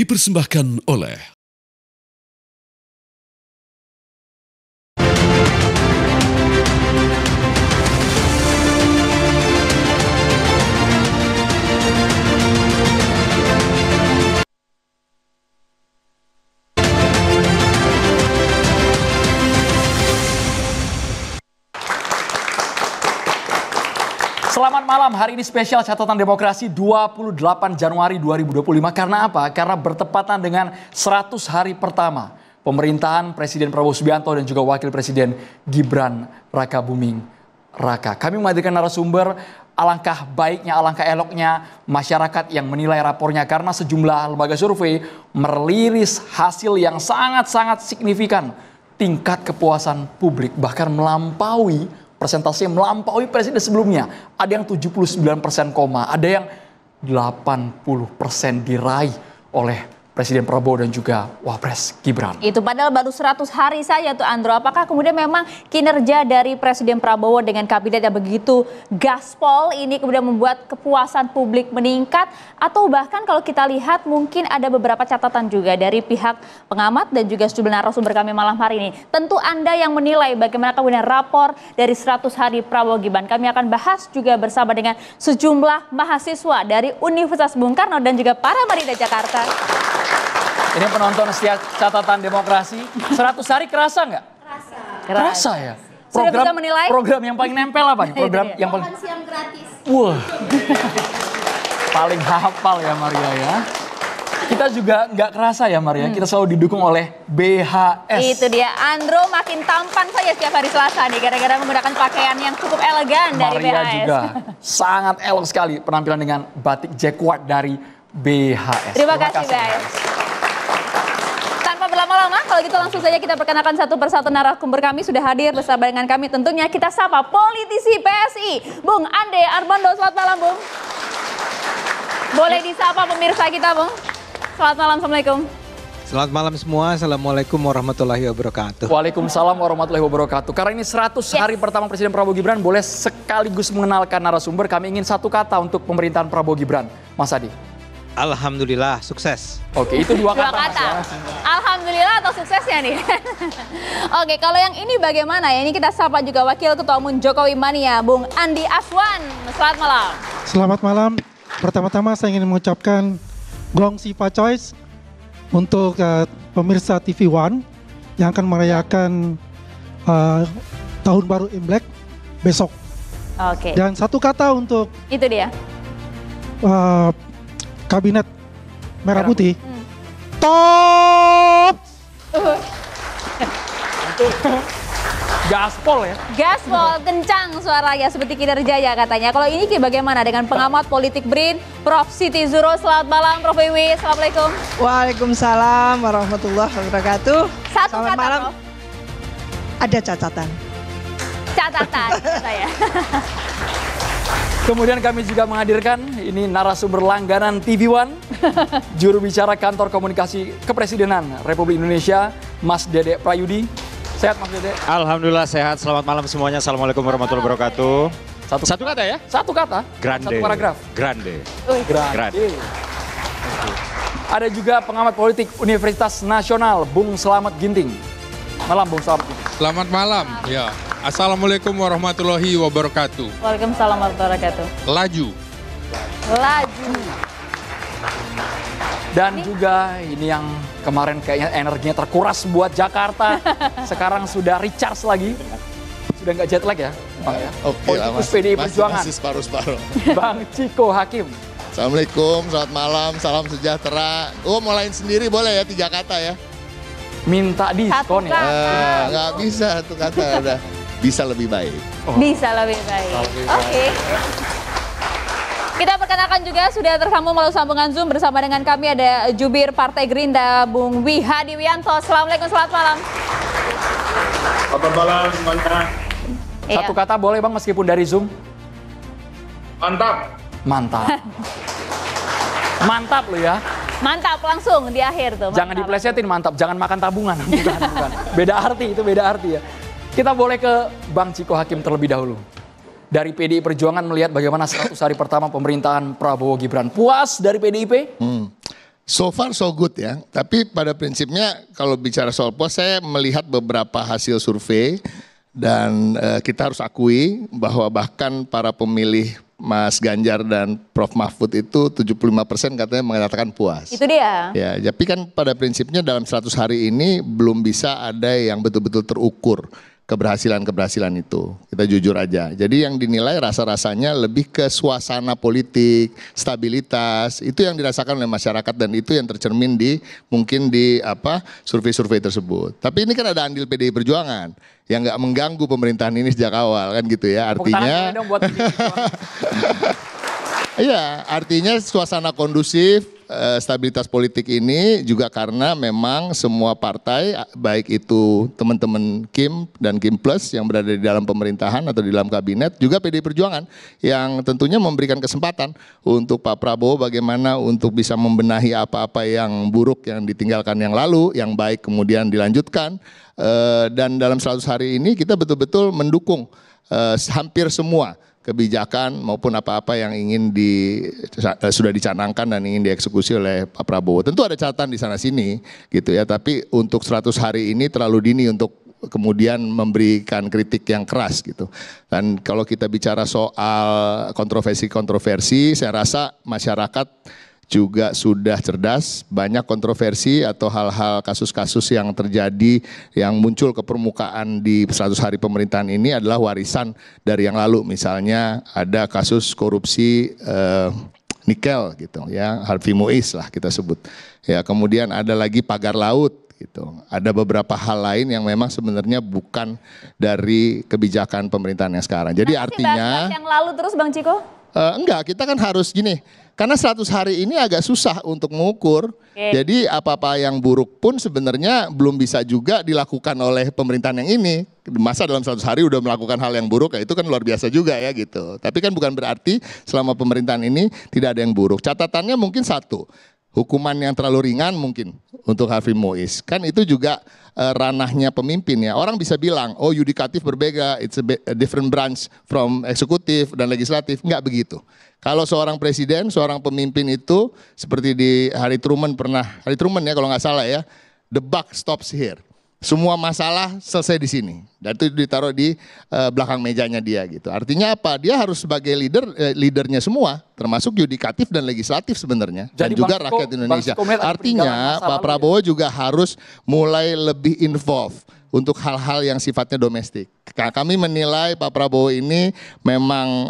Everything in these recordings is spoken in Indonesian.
dipersembahkan oleh Selamat malam, hari ini spesial catatan demokrasi 28 Januari 2025. Karena apa? Karena bertepatan dengan 100 hari pertama pemerintahan Presiden Prabowo Subianto dan juga Wakil Presiden Gibran Rakabuming Raka. Kami menghadirkan narasumber, alangkah baiknya, alangkah eloknya masyarakat yang menilai rapornya. Karena sejumlah lembaga survei merilis hasil yang sangat-sangat signifikan. Tingkat kepuasan publik bahkan melampaui presentasinya melampaui presiden sebelumnya. Ada yang 79%, ada yang 80% diraih oleh Presiden Prabowo dan juga Wapres Gibran. Itu padahal baru 100 hari saja tuh Andro. Apakah kemudian memang kinerja dari Presiden Prabowo dengan kabinet yang begitu gaspol ini kemudian membuat kepuasan publik meningkat? Atau bahkan kalau kita lihat mungkin ada beberapa catatan juga dari pihak pengamat dan juga sejumlah narasumber kami malam hari ini. Tentu Anda yang menilai bagaimana kemudian rapor dari 100 hari Prabowo Gibran. Kami akan bahas juga bersama dengan sejumlah mahasiswa dari Universitas Bung Karno dan juga Paramadina Jakarta. Ini penonton setia catatan demokrasi. 100 hari kerasa nggak? Kerasa ya. Sudah bisa menilai? Program yang paling nempel apa nih? Program yang paling siang gratis. Wah. Paling hafal ya Maria ya. Kita juga nggak kerasa ya Maria. Kita selalu didukung oleh BHS. Itu dia, Andro makin tampan saja setiap hari Selasa nih gara-gara menggunakan pakaian yang cukup elegan dari Maria BHS. juga sangat elok sekali penampilan dengan batik jacquard dari BHS. Terima kasih BHS. Tanpa berlama-lama, kalau gitu langsung saja kita perkenalkan satu persatu narasumber kami sudah hadir bersama dengan kami. Tentunya kita sapa politisi PSI, Bung Ande Armando. Selamat malam, Bung. Boleh disapa pemirsa kita, Bung. Selamat malam, Assalamualaikum. Selamat malam semua, Assalamualaikum warahmatullahi wabarakatuh. Waalaikumsalam warahmatullahi wabarakatuh. Karena ini 100 hari pertama Presiden Prabowo Gibran, boleh sekaligus mengenalkan narasumber. Kami ingin satu kata untuk pemerintahan Prabowo Gibran, Mas Adi. Alhamdulillah, sukses. Oke, itu dua kata. Mas, ya. Alhamdulillah atau suksesnya nih? Oke, kalau yang ini bagaimana ya? Ini kita sapa juga Wakil Ketua Umum Jokowi Mania, Bung Andi Aswan. Selamat malam. Selamat malam. Pertama-tama saya ingin mengucapkan Gong Si Pa Choice untuk pemirsa TV One yang akan merayakan Tahun Baru Imlek besok. Oke. Dan satu kata untuk Itu dia. Kabinet Merah Putih. Top! Gaspol ya. Gaspol, kencang suaranya seperti kinerja ya katanya. Kalau ini bagaimana dengan pengamat politik BRIN, Prof. Siti Zuro. Selamat malam, Prof. Wiwi. Assalamualaikum. Waalaikumsalam warahmatullahi wabarakatuh. Satu Selamat kata, malam. Prof. Ada catatan. Catatan saya. Kemudian kami juga menghadirkan ini narasumber langganan TV One, juru bicara Kantor Komunikasi Kepresidenan Republik Indonesia, Mas Dede Prayudi. Sehat Mas Dede? Alhamdulillah sehat. Selamat malam semuanya. Assalamualaikum warahmatullahi wabarakatuh. Satu kata ya? Satu kata. Grande. Satu paragraf. Grande. Grande. Ada juga pengamat politik Universitas Nasional, Bung Slamet Ginting. Malam Bung Slamet Ginting. Selamat malam. Ya. Assalamualaikum warahmatullahi wabarakatuh. Waalaikumsalam warahmatullahi wabarakatuh. Laju. Dan juga ini yang kemarin kayaknya energinya terkuras buat Jakarta. Sekarang sudah recharge lagi. Sudah nggak jet lag ya, Bang ya? Oke lah, politikus PDI Perjuangan. masih separuh-separuh. Bang Ciko Hakim. Assalamualaikum, selamat malam, salam sejahtera. Oh, mulain sendiri boleh ya 3 kata ya? Minta diskon ya? Nggak bisa satu kata, udah. Bisa lebih baik. Bisa lebih baik. Oke. Kita perkenalkan juga sudah tersambung melalui sambungan Zoom bersama dengan kami ada Jubir Partai Gerindra Bung Wi Hadi Wianto. Assalamualaikum, selamat malam. Selamat malam semuanya. Satu kata boleh Bang meskipun dari Zoom? Mantap. Mantap. Mantap lo ya. Mantap langsung di akhir tuh. Jangan diplesetin mantap, jangan makan tabungan. Bukan. Beda arti, itu beda arti ya. Kita boleh ke Bang Ciko Hakim terlebih dahulu. Dari PDI Perjuangan melihat bagaimana 100 hari pertama pemerintahan Prabowo Gibran. Puas dari PDIP? So far so good ya, tapi pada prinsipnya kalau bicara soal pos, saya melihat beberapa hasil survei dan kita harus akui bahwa bahkan para pemilih Mas Ganjar dan Prof Mahfud itu 75% katanya mengatakan puas. Itu dia. Ya, tapi kan pada prinsipnya dalam 100 hari ini belum bisa ada yang betul-betul terukur keberhasilan itu. Kita jujur aja. Jadi yang dinilai rasa-rasanya lebih ke suasana politik, stabilitas, itu yang dirasakan oleh masyarakat dan itu yang tercermin di mungkin di survei-survei tersebut. Tapi ini kan ada andil PDI Perjuangan yang nggak mengganggu pemerintahan ini sejak awal kan gitu ya. Artinya iya, artinya suasana kondusif, stabilitas politik ini juga karena memang semua partai, baik itu teman-teman Kim dan Kim Plus yang berada di dalam pemerintahan atau di dalam kabinet, juga PDI Perjuangan yang tentunya memberikan kesempatan untuk Pak Prabowo bagaimana untuk bisa membenahi apa-apa yang buruk yang ditinggalkan yang lalu, yang baik kemudian dilanjutkan. Dan dalam 100 hari ini kita betul-betul mendukung hampir semua kebijakan maupun apa-apa yang ingin sudah dicanangkan dan ingin dieksekusi oleh Pak Prabowo. Tentu ada catatan di sana sini gitu ya, tapi untuk 100 hari ini terlalu dini untuk kemudian memberikan kritik yang keras gitu. Dan kalau kita bicara soal kontroversi, saya rasa masyarakat juga sudah cerdas, banyak kontroversi atau hal-hal kasus-kasus yang terjadi yang muncul ke permukaan di 100 hari pemerintahan ini adalah warisan dari yang lalu. Misalnya ada kasus korupsi nikel gitu ya, Harvey Muiz lah kita sebut. Ya, kemudian ada lagi pagar laut gitu. Ada beberapa hal lain yang memang sebenarnya bukan dari kebijakan pemerintahan yang sekarang. Jadi artinya yang lalu terus Bang Ciko? Enggak, kita kan harus gini. Karena 100 hari ini agak susah untuk mengukur. Jadi apa-apa yang buruk pun sebenarnya belum bisa juga dilakukan oleh pemerintahan yang ini. Masa dalam 100 hari udah melakukan hal yang buruk, ya itu kan luar biasa juga ya gitu. Tapi kan bukan berarti selama pemerintahan ini tidak ada yang buruk. Catatannya mungkin satu, hukuman yang terlalu ringan mungkin untuk Harvey Muiz. Kan itu juga ranahnya pemimpin ya. Orang bisa bilang, oh yudikatif berbeda, it's a different branch from eksekutif dan legislatif. Enggak begitu. Kalau seorang presiden, seorang pemimpin itu seperti di Harry Truman ya kalau nggak salah ya, the buck stops here. Semua masalah selesai di sini. Dan itu ditaruh di belakang mejanya dia gitu. Artinya apa? Dia harus sebagai leadernya semua, termasuk yudikatif dan legislatif sebenarnya. Dan juga rakyat Indonesia. Artinya Pak Prabowo juga harus mulai lebih involve untuk hal-hal yang sifatnya domestik. Kami menilai Pak Prabowo ini memang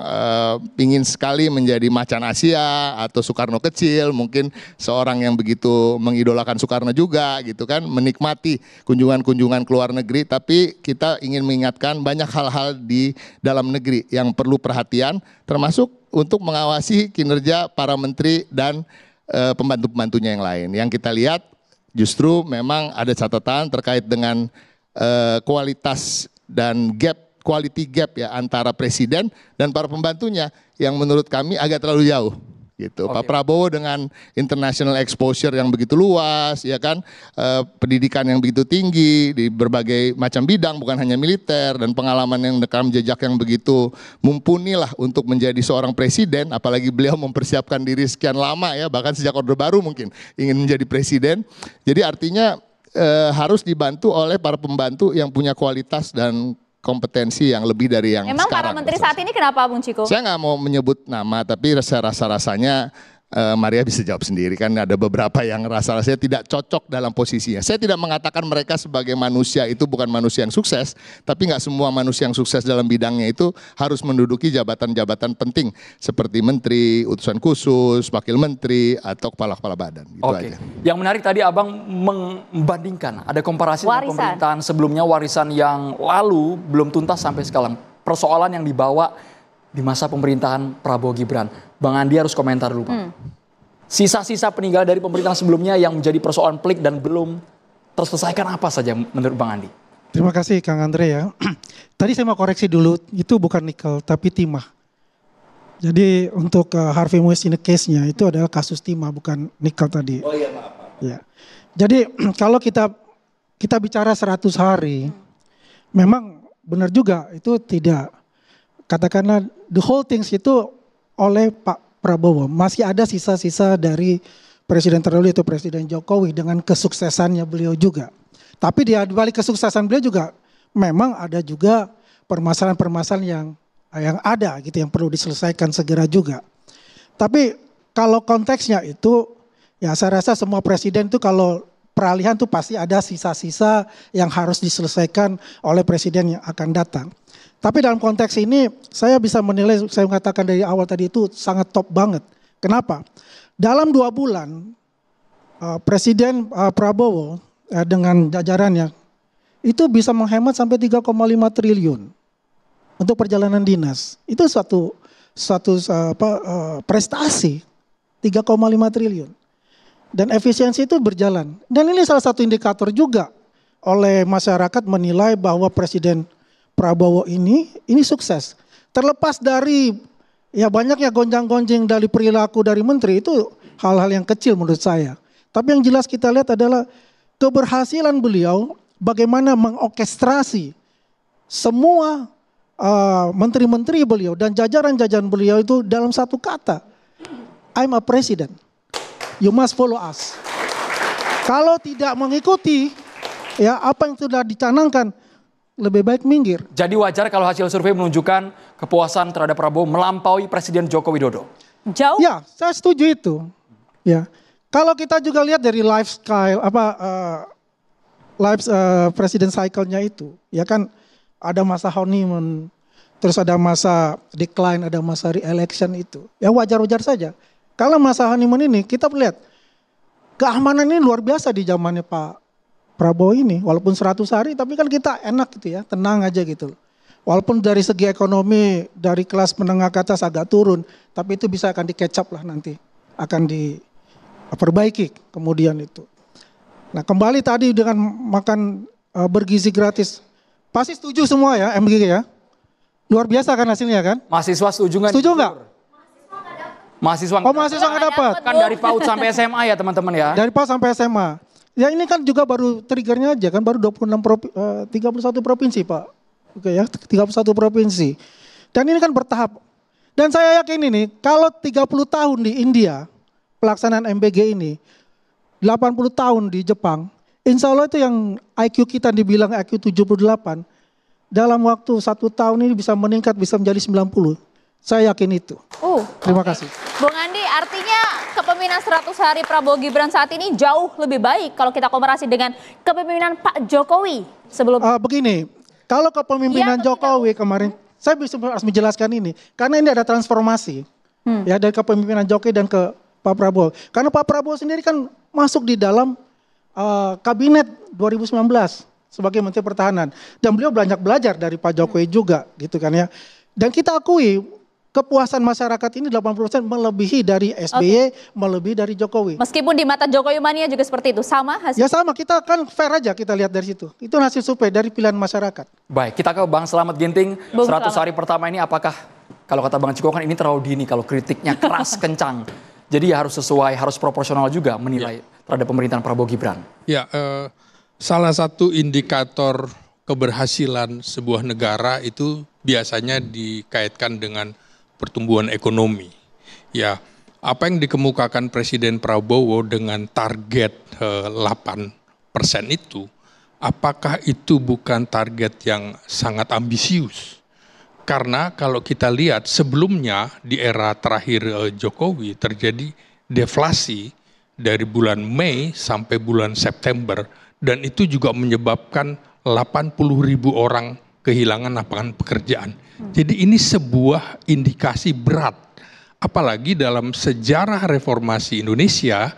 ingin sekali menjadi macan Asia atau Soekarno kecil, mungkin seorang yang begitu mengidolakan Soekarno juga gitu kan, menikmati kunjungan-kunjungan ke luar negeri, tapi kita ingin mengingatkan banyak hal-hal di dalam negeri yang perlu perhatian, termasuk untuk mengawasi kinerja para menteri dan pembantu-pembantunya yang lain. Yang kita lihat justru memang ada catatan terkait dengan kualitas dan quality gap ya antara presiden dan para pembantunya yang menurut kami agak terlalu jauh gitu. Pak Prabowo dengan international exposure yang begitu luas ya kan, pendidikan yang begitu tinggi di berbagai macam bidang bukan hanya militer, dan pengalaman yang rekam jejak yang begitu mumpuni lah untuk menjadi seorang presiden, apalagi beliau mempersiapkan diri sekian lama ya, bahkan sejak Orde Baru mungkin ingin menjadi presiden. Jadi artinya harus dibantu oleh para pembantu yang punya kualitas dan kompetensi yang lebih dari yang memang sekarang. Para menteri saat ini kenapa Bung Ciko? Saya nggak mau menyebut nama, tapi rasa-rasanya Maria bisa jawab sendiri, kan ada beberapa yang rasa-rasanya tidak cocok dalam posisinya. Saya tidak mengatakan mereka sebagai manusia itu bukan manusia yang sukses, tapi nggak semua manusia yang sukses dalam bidangnya itu harus menduduki jabatan-jabatan penting seperti menteri, utusan khusus, wakil menteri, atau kepala-kepala badan. Gitu aja. Yang menarik tadi Abang membandingkan, ada komparasi dengan pemerintahan sebelumnya, warisan yang lalu belum tuntas sampai sekarang. Persoalan yang dibawa di masa pemerintahan Prabowo Gibran. Bang Andi harus komentar dulu Pak. Sisa-sisa peninggalan dari pemerintahan sebelumnya yang menjadi persoalan pelik dan belum terselesaikan apa saja menurut Bang Andi? Terima kasih Kang Andre ya. Tadi saya mau koreksi dulu, itu bukan nikel tapi timah. Jadi untuk Harvey Muiz ini case-nya itu adalah kasus timah, bukan nikel tadi. Oh iya, maaf. Ya. Jadi kalau kita bicara 100 hari, memang benar juga itu tidak, katakanlah the whole things itu oleh Pak Prabowo. Masih ada sisa-sisa dari presiden terdahulu itu Presiden Jokowi dengan kesuksesannya beliau juga. Tapi di balik kesuksesan beliau juga memang ada juga permasalahan-permasalahan yang ada gitu yang perlu diselesaikan segera juga. Tapi kalau konteksnya itu ya saya rasa semua presiden itu kalau peralihan tuh pasti ada sisa-sisa yang harus diselesaikan oleh presiden yang akan datang. Tapi dalam konteks ini saya bisa menilai, saya mengatakan dari awal tadi itu sangat top banget. Kenapa? Dalam 2 bulan Presiden Prabowo dengan jajarannya itu bisa menghemat sampai 3,5 triliun untuk perjalanan dinas. Itu suatu prestasi 3,5 triliun. Dan efisiensi itu berjalan. Dan ini salah satu indikator juga oleh masyarakat menilai bahwa Presiden Prabowo ini sukses. Terlepas dari ya banyaknya gonjang-gonjing dari perilaku dari menteri itu hal-hal yang kecil menurut saya. Tapi yang jelas kita lihat adalah keberhasilan beliau bagaimana mengorkestrasi semua menteri-menteri beliau dan jajaran-jajaran beliau itu dalam satu kata. I'm a president. You must follow us. Kalau tidak mengikuti ya apa yang sudah dicanangkan, lebih baik minggir. Jadi wajar kalau hasil survei menunjukkan kepuasan terhadap Prabowo melampaui Presiden Joko Widodo. Jauh? Ya, saya setuju itu. Ya, kalau kita juga lihat dari presiden cycle-nya itu, ya kan ada masa honeymoon, terus ada masa decline, ada masa re-election itu. Ya wajar-wajar saja. Kalau masa honeymoon ini kita lihat keamanan ini luar biasa di zamannya Pak Prabowo ini, walaupun 100 hari, tapi kan kita enak gitu ya, tenang aja gitu. Walaupun dari segi ekonomi, dari kelas menengah ke atas agak turun, tapi itu bisa akan di-catch up lah nanti, akan diperbaiki kemudian itu. Nah kembali tadi dengan makan bergizi gratis, pasti setuju semua ya MGG ya? Luar biasa kan hasilnya kan? Mahasiswa setuju nggak? Setuju nggak? Mahasiswa nggak dapat. Kan dari PAUD sampai SMA ya teman-teman ya? Dari PAUD sampai SMA. Ya ini kan juga baru triggernya aja kan, baru 31 provinsi Pak. Oke ya, 31 provinsi. Dan ini kan bertahap. Dan saya yakin ini, kalau 30 tahun di India, pelaksanaan MBG ini, 80 tahun di Jepang, insya Allah itu yang IQ kita dibilang IQ 78, dalam waktu 1 tahun ini bisa meningkat, bisa menjadi 90. Saya yakin itu. Terima kasih. Bung Andi, artinya kepemimpinan 100 hari Prabowo Gibran saat ini jauh lebih baik kalau kita komparasi dengan kepemimpinan Pak Jokowi sebelum. Begini, kalau kepemimpinan Jokowi kemarin, saya harus menjelaskan ini. Karena ini ada transformasi ya dari kepemimpinan Jokowi dan ke Pak Prabowo. Karena Pak Prabowo sendiri kan masuk di dalam kabinet 2019 sebagai Menteri Pertahanan. Dan beliau banyak belajar dari Pak Jokowi juga gitu kan ya. Dan kita akui kepuasan masyarakat ini 80% melebihi dari SBY, melebihi dari Jokowi. Meskipun di mata Jokowi mania juga seperti itu, sama hasil? Ya sama, kita kan fair aja kita lihat dari situ. Itu hasil survei dari pilihan masyarakat. Baik, kita ke Bang Slamet Ginting. 100 hari pertama ini apakah, kalau kata Bang Ciko kan ini terlalu dini kalau kritiknya keras, kencang. Jadi ya harus sesuai, harus proporsional juga menilai terhadap pemerintahan Prabowo Gibran. Ya, salah satu indikator keberhasilan sebuah negara itu biasanya dikaitkan dengan pertumbuhan ekonomi. Ya, apa yang dikemukakan Presiden Prabowo dengan target 8% itu, apakah itu bukan target yang sangat ambisius? Karena kalau kita lihat sebelumnya di era terakhir Jokowi terjadi deflasi dari bulan Mei sampai bulan September, dan itu juga menyebabkan 80.000 orang kehilangan lapangan pekerjaan. Jadi ini sebuah indikasi berat. Apalagi dalam sejarah reformasi Indonesia,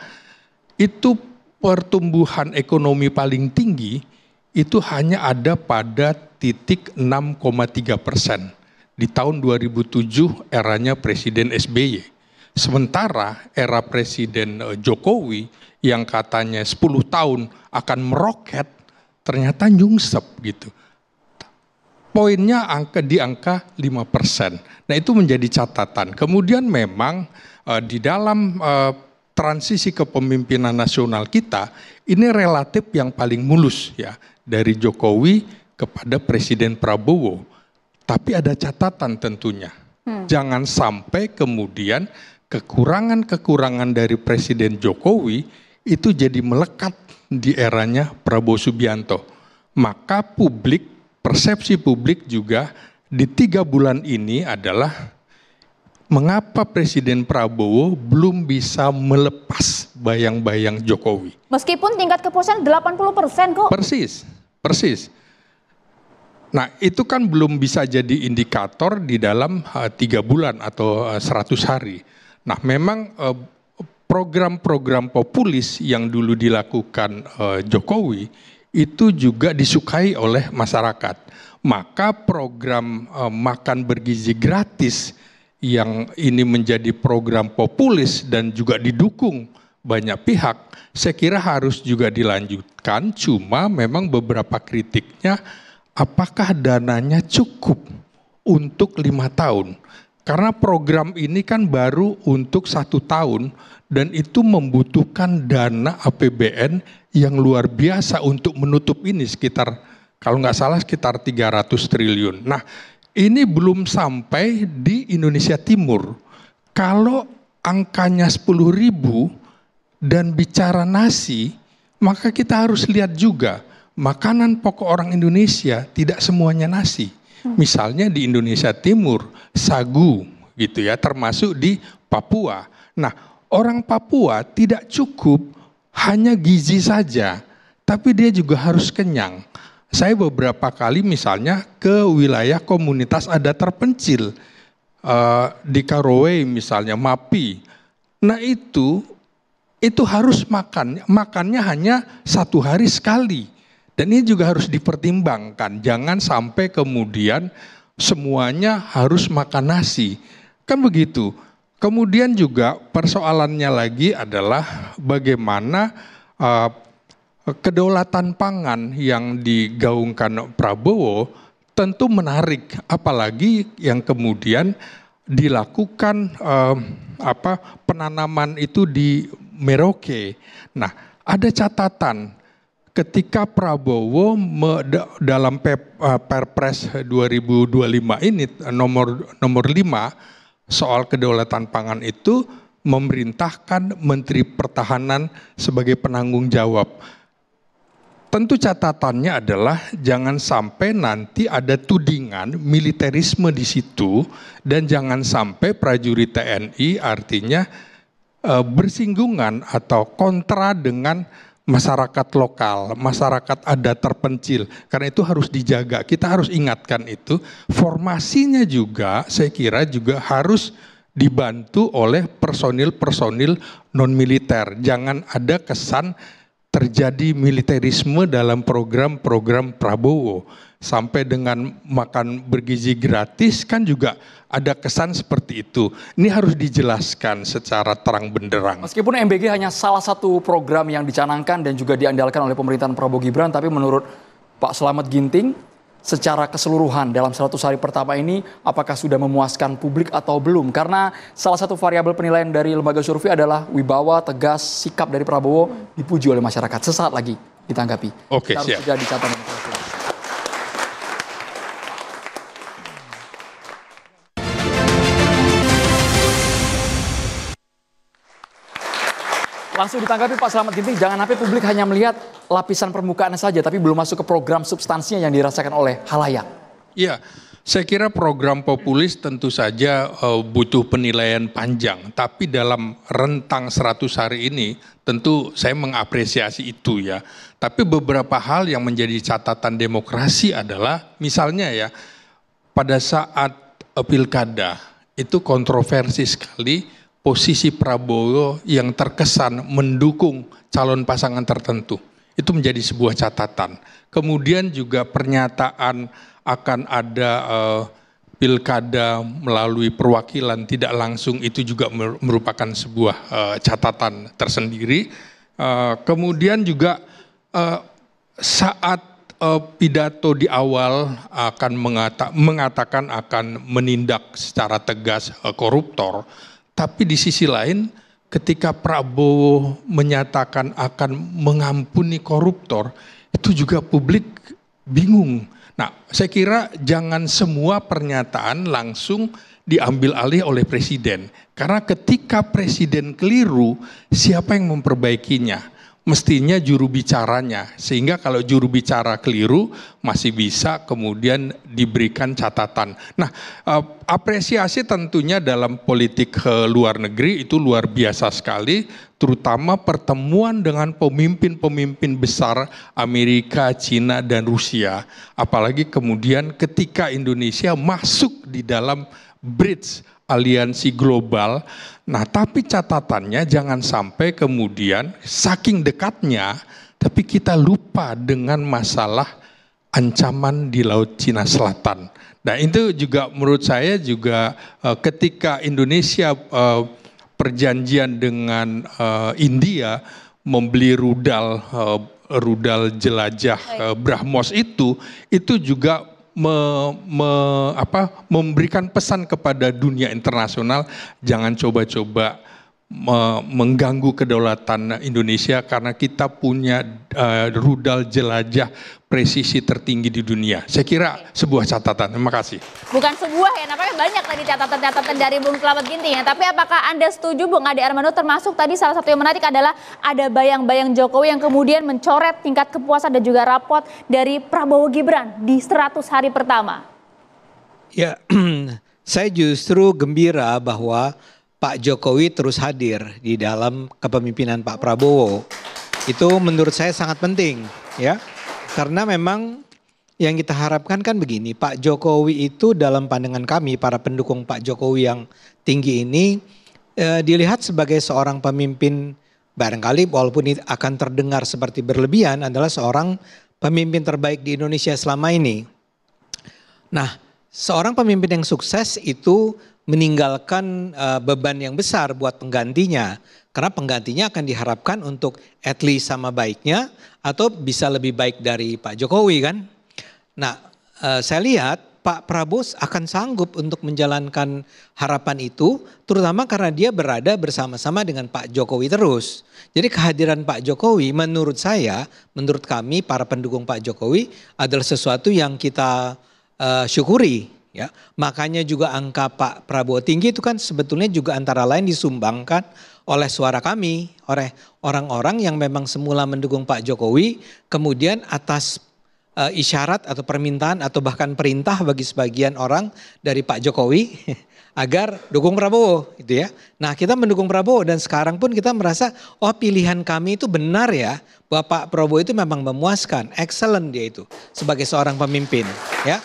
itu pertumbuhan ekonomi paling tinggi itu hanya ada pada titik 6,3% di tahun 2007 eranya Presiden SBY. Sementara era Presiden Jokowi yang katanya 10 tahun akan meroket, ternyata nyungsep gitu. Poinnya di angka 5%. Nah itu menjadi catatan. Kemudian memang di dalam transisi kepemimpinan nasional kita, ini relatif yang paling mulus ya. Dari Jokowi kepada Presiden Prabowo. Tapi ada catatan tentunya. Jangan sampai kemudian kekurangan-kekurangan dari Presiden Jokowi itu jadi melekat di eranya Prabowo Subianto. Maka persepsi publik juga di 3 bulan ini adalah mengapa Presiden Prabowo belum bisa melepas bayang-bayang Jokowi. Meskipun tingkat kepuasan 80% kok. Persis. Nah, itu kan belum bisa jadi indikator di dalam 3 bulan atau 100 hari. Nah, memang program-program populis yang dulu dilakukan Jokowi itu juga disukai oleh masyarakat. Maka program makan bergizi gratis yang ini menjadi program populis dan juga didukung banyak pihak, saya kira harus juga dilanjutkan. Cuma memang beberapa kritiknya, apakah dananya cukup untuk 5 tahun? Karena program ini kan baru untuk 1 tahun dan itu membutuhkan dana APBN yang luar biasa untuk menutup ini sekitar, kalau nggak salah sekitar 300 triliun. Nah, ini belum sampai di Indonesia Timur. Kalau angkanya 10.000 dan bicara nasi, maka kita harus lihat juga makanan pokok orang Indonesia tidak semuanya nasi. Misalnya di Indonesia Timur, sagu gitu ya, termasuk di Papua. Nah, orang Papua tidak cukup hanya gizi saja, tapi dia juga harus kenyang. Saya beberapa kali misalnya ke wilayah komunitas adat terpencil, di Karowe misalnya, Mapi. Nah itu harus makannya hanya 1 hari sekali. Dan ini juga harus dipertimbangkan, jangan sampai kemudian semuanya harus makan nasi. Kan begitu. Kemudian juga persoalannya lagi adalah bagaimana kedaulatan pangan yang digaungkan Prabowo tentu menarik, apalagi yang kemudian dilakukan penanaman itu di Merauke. Nah, ada catatan ketika Prabowo dalam Perpres 2025 ini nomor 5 soal kedaulatan pangan itu memerintahkan Menteri Pertahanan sebagai penanggung jawab. Tentu catatannya adalah jangan sampai nanti ada tudingan militerisme di situ dan jangan sampai prajurit TNI artinya bersinggungan atau kontra dengan masyarakat lokal, masyarakat adat terpencil. Karena itu harus dijaga, kita harus ingatkan itu. Formasinya juga saya kira juga harus dibantu oleh personil-personil non-militer. Jangan ada kesan terjadi militerisme dalam program-program Prabowo. Sampai dengan makan bergizi gratis kan juga ada kesan seperti itu. Ini harus dijelaskan secara terang benderang. Meskipun MBG hanya salah satu program yang dicanangkan dan juga diandalkan oleh pemerintahan Prabowo Gibran, tapi menurut Pak Slamet Ginting, secara keseluruhan dalam 100 hari pertama ini, apakah sudah memuaskan publik atau belum? Karena salah satu variabel penilaian dari lembaga survei adalah wibawa, tegas, sikap dari Prabowo dipuji oleh masyarakat. Sesaat lagi ditanggapi. Oke, kita harus siap. jadi catatan. Langsung ditanggapi Pak Slamet Ginting, jangan sampai publik hanya melihat lapisan permukaannya saja, tapi belum masuk ke program substansinya yang dirasakan oleh halayak. Iya, saya kira program populis tentu saja butuh penilaian panjang, tapi dalam rentang 100 hari ini tentu saya mengapresiasi itu ya. Tapi beberapa hal yang menjadi catatan demokrasi adalah misalnya ya, pada saat pilkada itu kontroversi sekali posisi Prabowo yang terkesan mendukung calon pasangan tertentu. Itu menjadi sebuah catatan. Kemudian juga pernyataan akan ada pilkada melalui perwakilan tidak langsung itu juga merupakan sebuah catatan tersendiri. Kemudian juga saat pidato di awal akan mengatakan akan menindak secara tegas koruptor. Tapi di sisi lain ketika Prabowo menyatakan akan mengampuni koruptor, itu juga publik bingung. Nah, saya kira jangan semua pernyataan langsung diambil alih oleh presiden. Karena ketika presiden keliru, siapa yang memperbaikinya? Mestinya juru bicaranya, sehingga kalau juru bicara keliru masih bisa kemudian diberikan catatan. Nah, apresiasi tentunya dalam politik luar negeri itu luar biasa sekali, terutama pertemuan dengan pemimpin-pemimpin besar Amerika, Cina, dan Rusia. Apalagi kemudian ketika Indonesia masuk di dalam bridge aliansi global. Nah, tapi catatannya jangan sampai kemudian saking dekatnya, tapi kita lupa dengan masalah ancaman di Laut Cina Selatan. Nah, itu juga menurut saya juga ketika Indonesia perjanjian dengan India membeli rudal jelajah BrahMos itu juga memberikan pesan kepada dunia internasional, jangan coba-coba mengganggu kedaulatan Indonesia karena kita punya rudal jelajah presisi tertinggi di dunia. Saya kira sebuah catatan. Terima kasih. Bukan sebuah ya, nampaknya banyak tadi catatan-catatan dari Bung Slamet Ginting ya. Tapi apakah Anda setuju Bung Ade Armando, termasuk tadi salah satu yang menarik adalah ada bayang-bayang Jokowi yang kemudian mencoret tingkat kepuasan dan juga rapot dari Prabowo Gibran di 100 hari pertama? Ya, saya justru gembira bahwa Pak Jokowi terus hadir di dalam kepemimpinan Pak Prabowo. Itu menurut saya sangat penting ya. Karena memang yang kita harapkan kan begini, Pak Jokowi itu dalam pandangan kami para pendukung Pak Jokowi yang tinggi ini dilihat sebagai seorang pemimpin, barangkali walaupun akan terdengar seperti berlebihan, adalah seorang pemimpin terbaik di Indonesia selama ini. Nah, seorang pemimpin yang sukses itu meninggalkan beban yang besar buat penggantinya. Karena penggantinya akan diharapkan untuk at least sama baiknya atau bisa lebih baik dari Pak Jokowi kan. Nah, saya lihat Pak Prabowo akan sanggup untuk menjalankan harapan itu, terutama karena dia berada bersama-sama dengan Pak Jokowi terus. Jadi kehadiran Pak Jokowi menurut saya, menurut kami para pendukung Pak Jokowi adalah sesuatu yang kita syukuri. Ya, makanya juga angka Pak Prabowo tinggi itu kan sebetulnya juga antara lain disumbangkan oleh suara kami, oleh orang-orang yang memang semula mendukung Pak Jokowi, kemudian atas isyarat atau permintaan atau bahkan perintah bagi sebagian orang dari Pak Jokowi agar dukung Prabowo gitu ya. Nah, kita mendukung Prabowo dan sekarang pun kita merasa oh pilihan kami itu benar ya, bahwa Pak Prabowo itu memang memuaskan, excellent dia itu sebagai seorang pemimpin ya.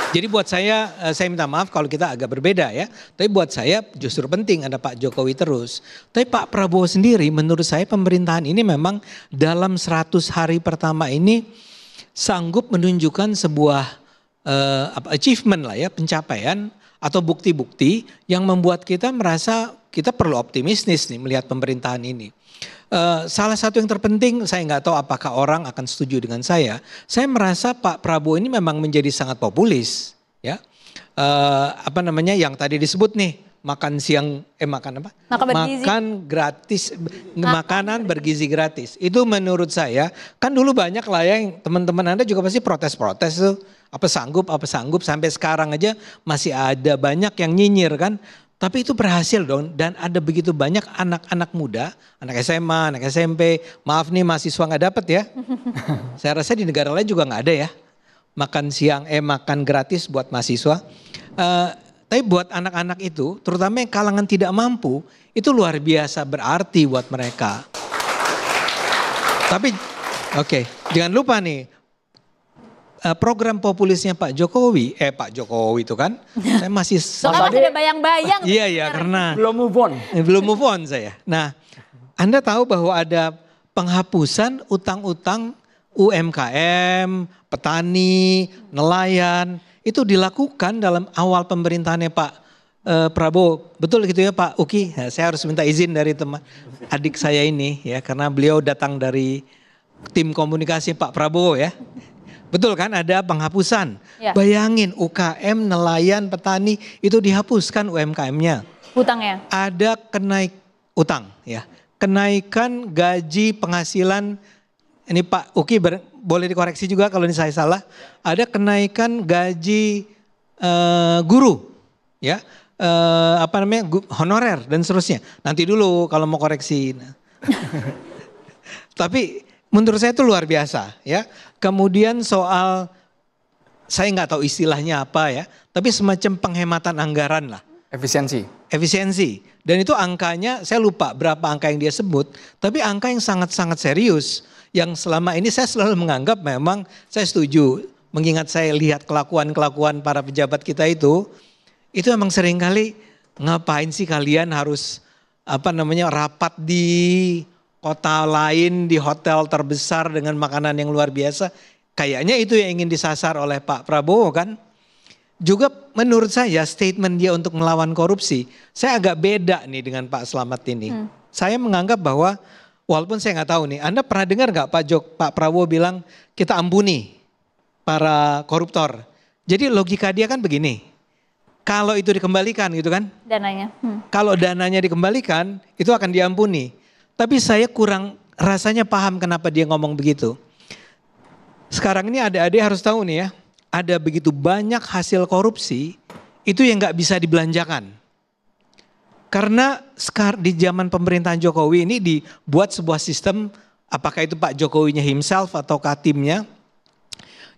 Jadi buat saya minta maaf kalau kita agak berbeda ya. Tapi buat saya justru penting ada Pak Jokowi terus. Tapi Pak Prabowo sendiri menurut saya pemerintahan ini memang dalam 100 hari pertama ini sanggup menunjukkan sebuah achievement lah ya, pencapaian atau bukti-bukti yang membuat kita merasa kita perlu optimistis nih melihat pemerintahan ini. Salah satu yang terpenting, saya nggak tahu apakah orang akan setuju dengan saya merasa Pak Prabowo ini memang menjadi sangat populis, ya. Yang tadi disebut nih, makan siang, makan apa? Makan gratis, makanan bergizi gratis. Itu menurut saya, kan dulu banyak lah yang teman-teman Anda juga pasti protes-protes tuh, apa sanggup, sampai sekarang aja masih ada banyak yang nyinyir kan. Tapi itu berhasil dong dan ada begitu banyak anak-anak muda, anak SMA, anak SMP, maaf nih mahasiswa nggak dapet ya. Saya rasa di negara lain juga nggak ada ya. Makan siang, makan gratis buat mahasiswa. Tapi buat anak-anak itu, terutama yang kalangan tidak mampu, itu luar biasa berarti buat mereka. Tapi oke, jangan lupa nih. Program populisnya Pak Jokowi itu kan, saya masih ada bayang-bayang. Iya karena belum move on saya. Nah, Anda tahu bahwa ada penghapusan utang-utang UMKM, petani, nelayan itu dilakukan dalam awal pemerintahannya Pak Prabowo. Betul gitu ya Pak Uki? Nah, saya harus minta izin dari teman adik saya ini ya karena beliau datang dari tim komunikasi Pak Prabowo ya. Betul kan ada penghapusan. Ya. Bayangin UKM, nelayan, petani itu dihapuskan UMKM-nya. Utangnya. Ada utang ya. Kenaikan gaji penghasilan ini Pak Uki boleh dikoreksi juga kalau ini saya salah, ada kenaikan gaji guru, ya, honorer dan seterusnya. Nanti dulu kalau mau koreksi. Tapi menurut saya itu luar biasa, ya. Kemudian soal saya nggak tahu istilahnya apa ya, tapi semacam penghematan anggaran lah. Efisiensi. Dan itu angkanya saya lupa berapa angka yang dia sebut, tapi angka yang sangat-sangat serius. Yang selama ini saya selalu menganggap memang saya setuju, mengingat saya lihat kelakuan-kelakuan para pejabat kita itu memang seringkali ngapain sih kalian harus rapat di kota lain, di hotel terbesar dengan makanan yang luar biasa. Kayaknya itu yang ingin disasar oleh Pak Prabowo kan. Juga menurut saya statement dia untuk melawan korupsi, saya agak beda nih dengan Pak Slamet ini. Saya menganggap bahwa walaupun saya nggak tahu nih, Anda pernah dengar nggak Pak Prabowo bilang kita ampuni para koruptor. Jadi logika dia kan begini, kalau itu dikembalikan gitu kan. Dananya. Kalau dananya dikembalikan itu akan diampuni. Tapi saya kurang rasanya paham kenapa dia ngomong begitu. Sekarang ini adik-adik harus tahu nih ya, ada begitu banyak hasil korupsi itu yang nggak bisa dibelanjakan. Karena di zaman pemerintahan Jokowi ini dibuat sebuah sistem, apakah itu Pak Jokowinya himself atau timnya,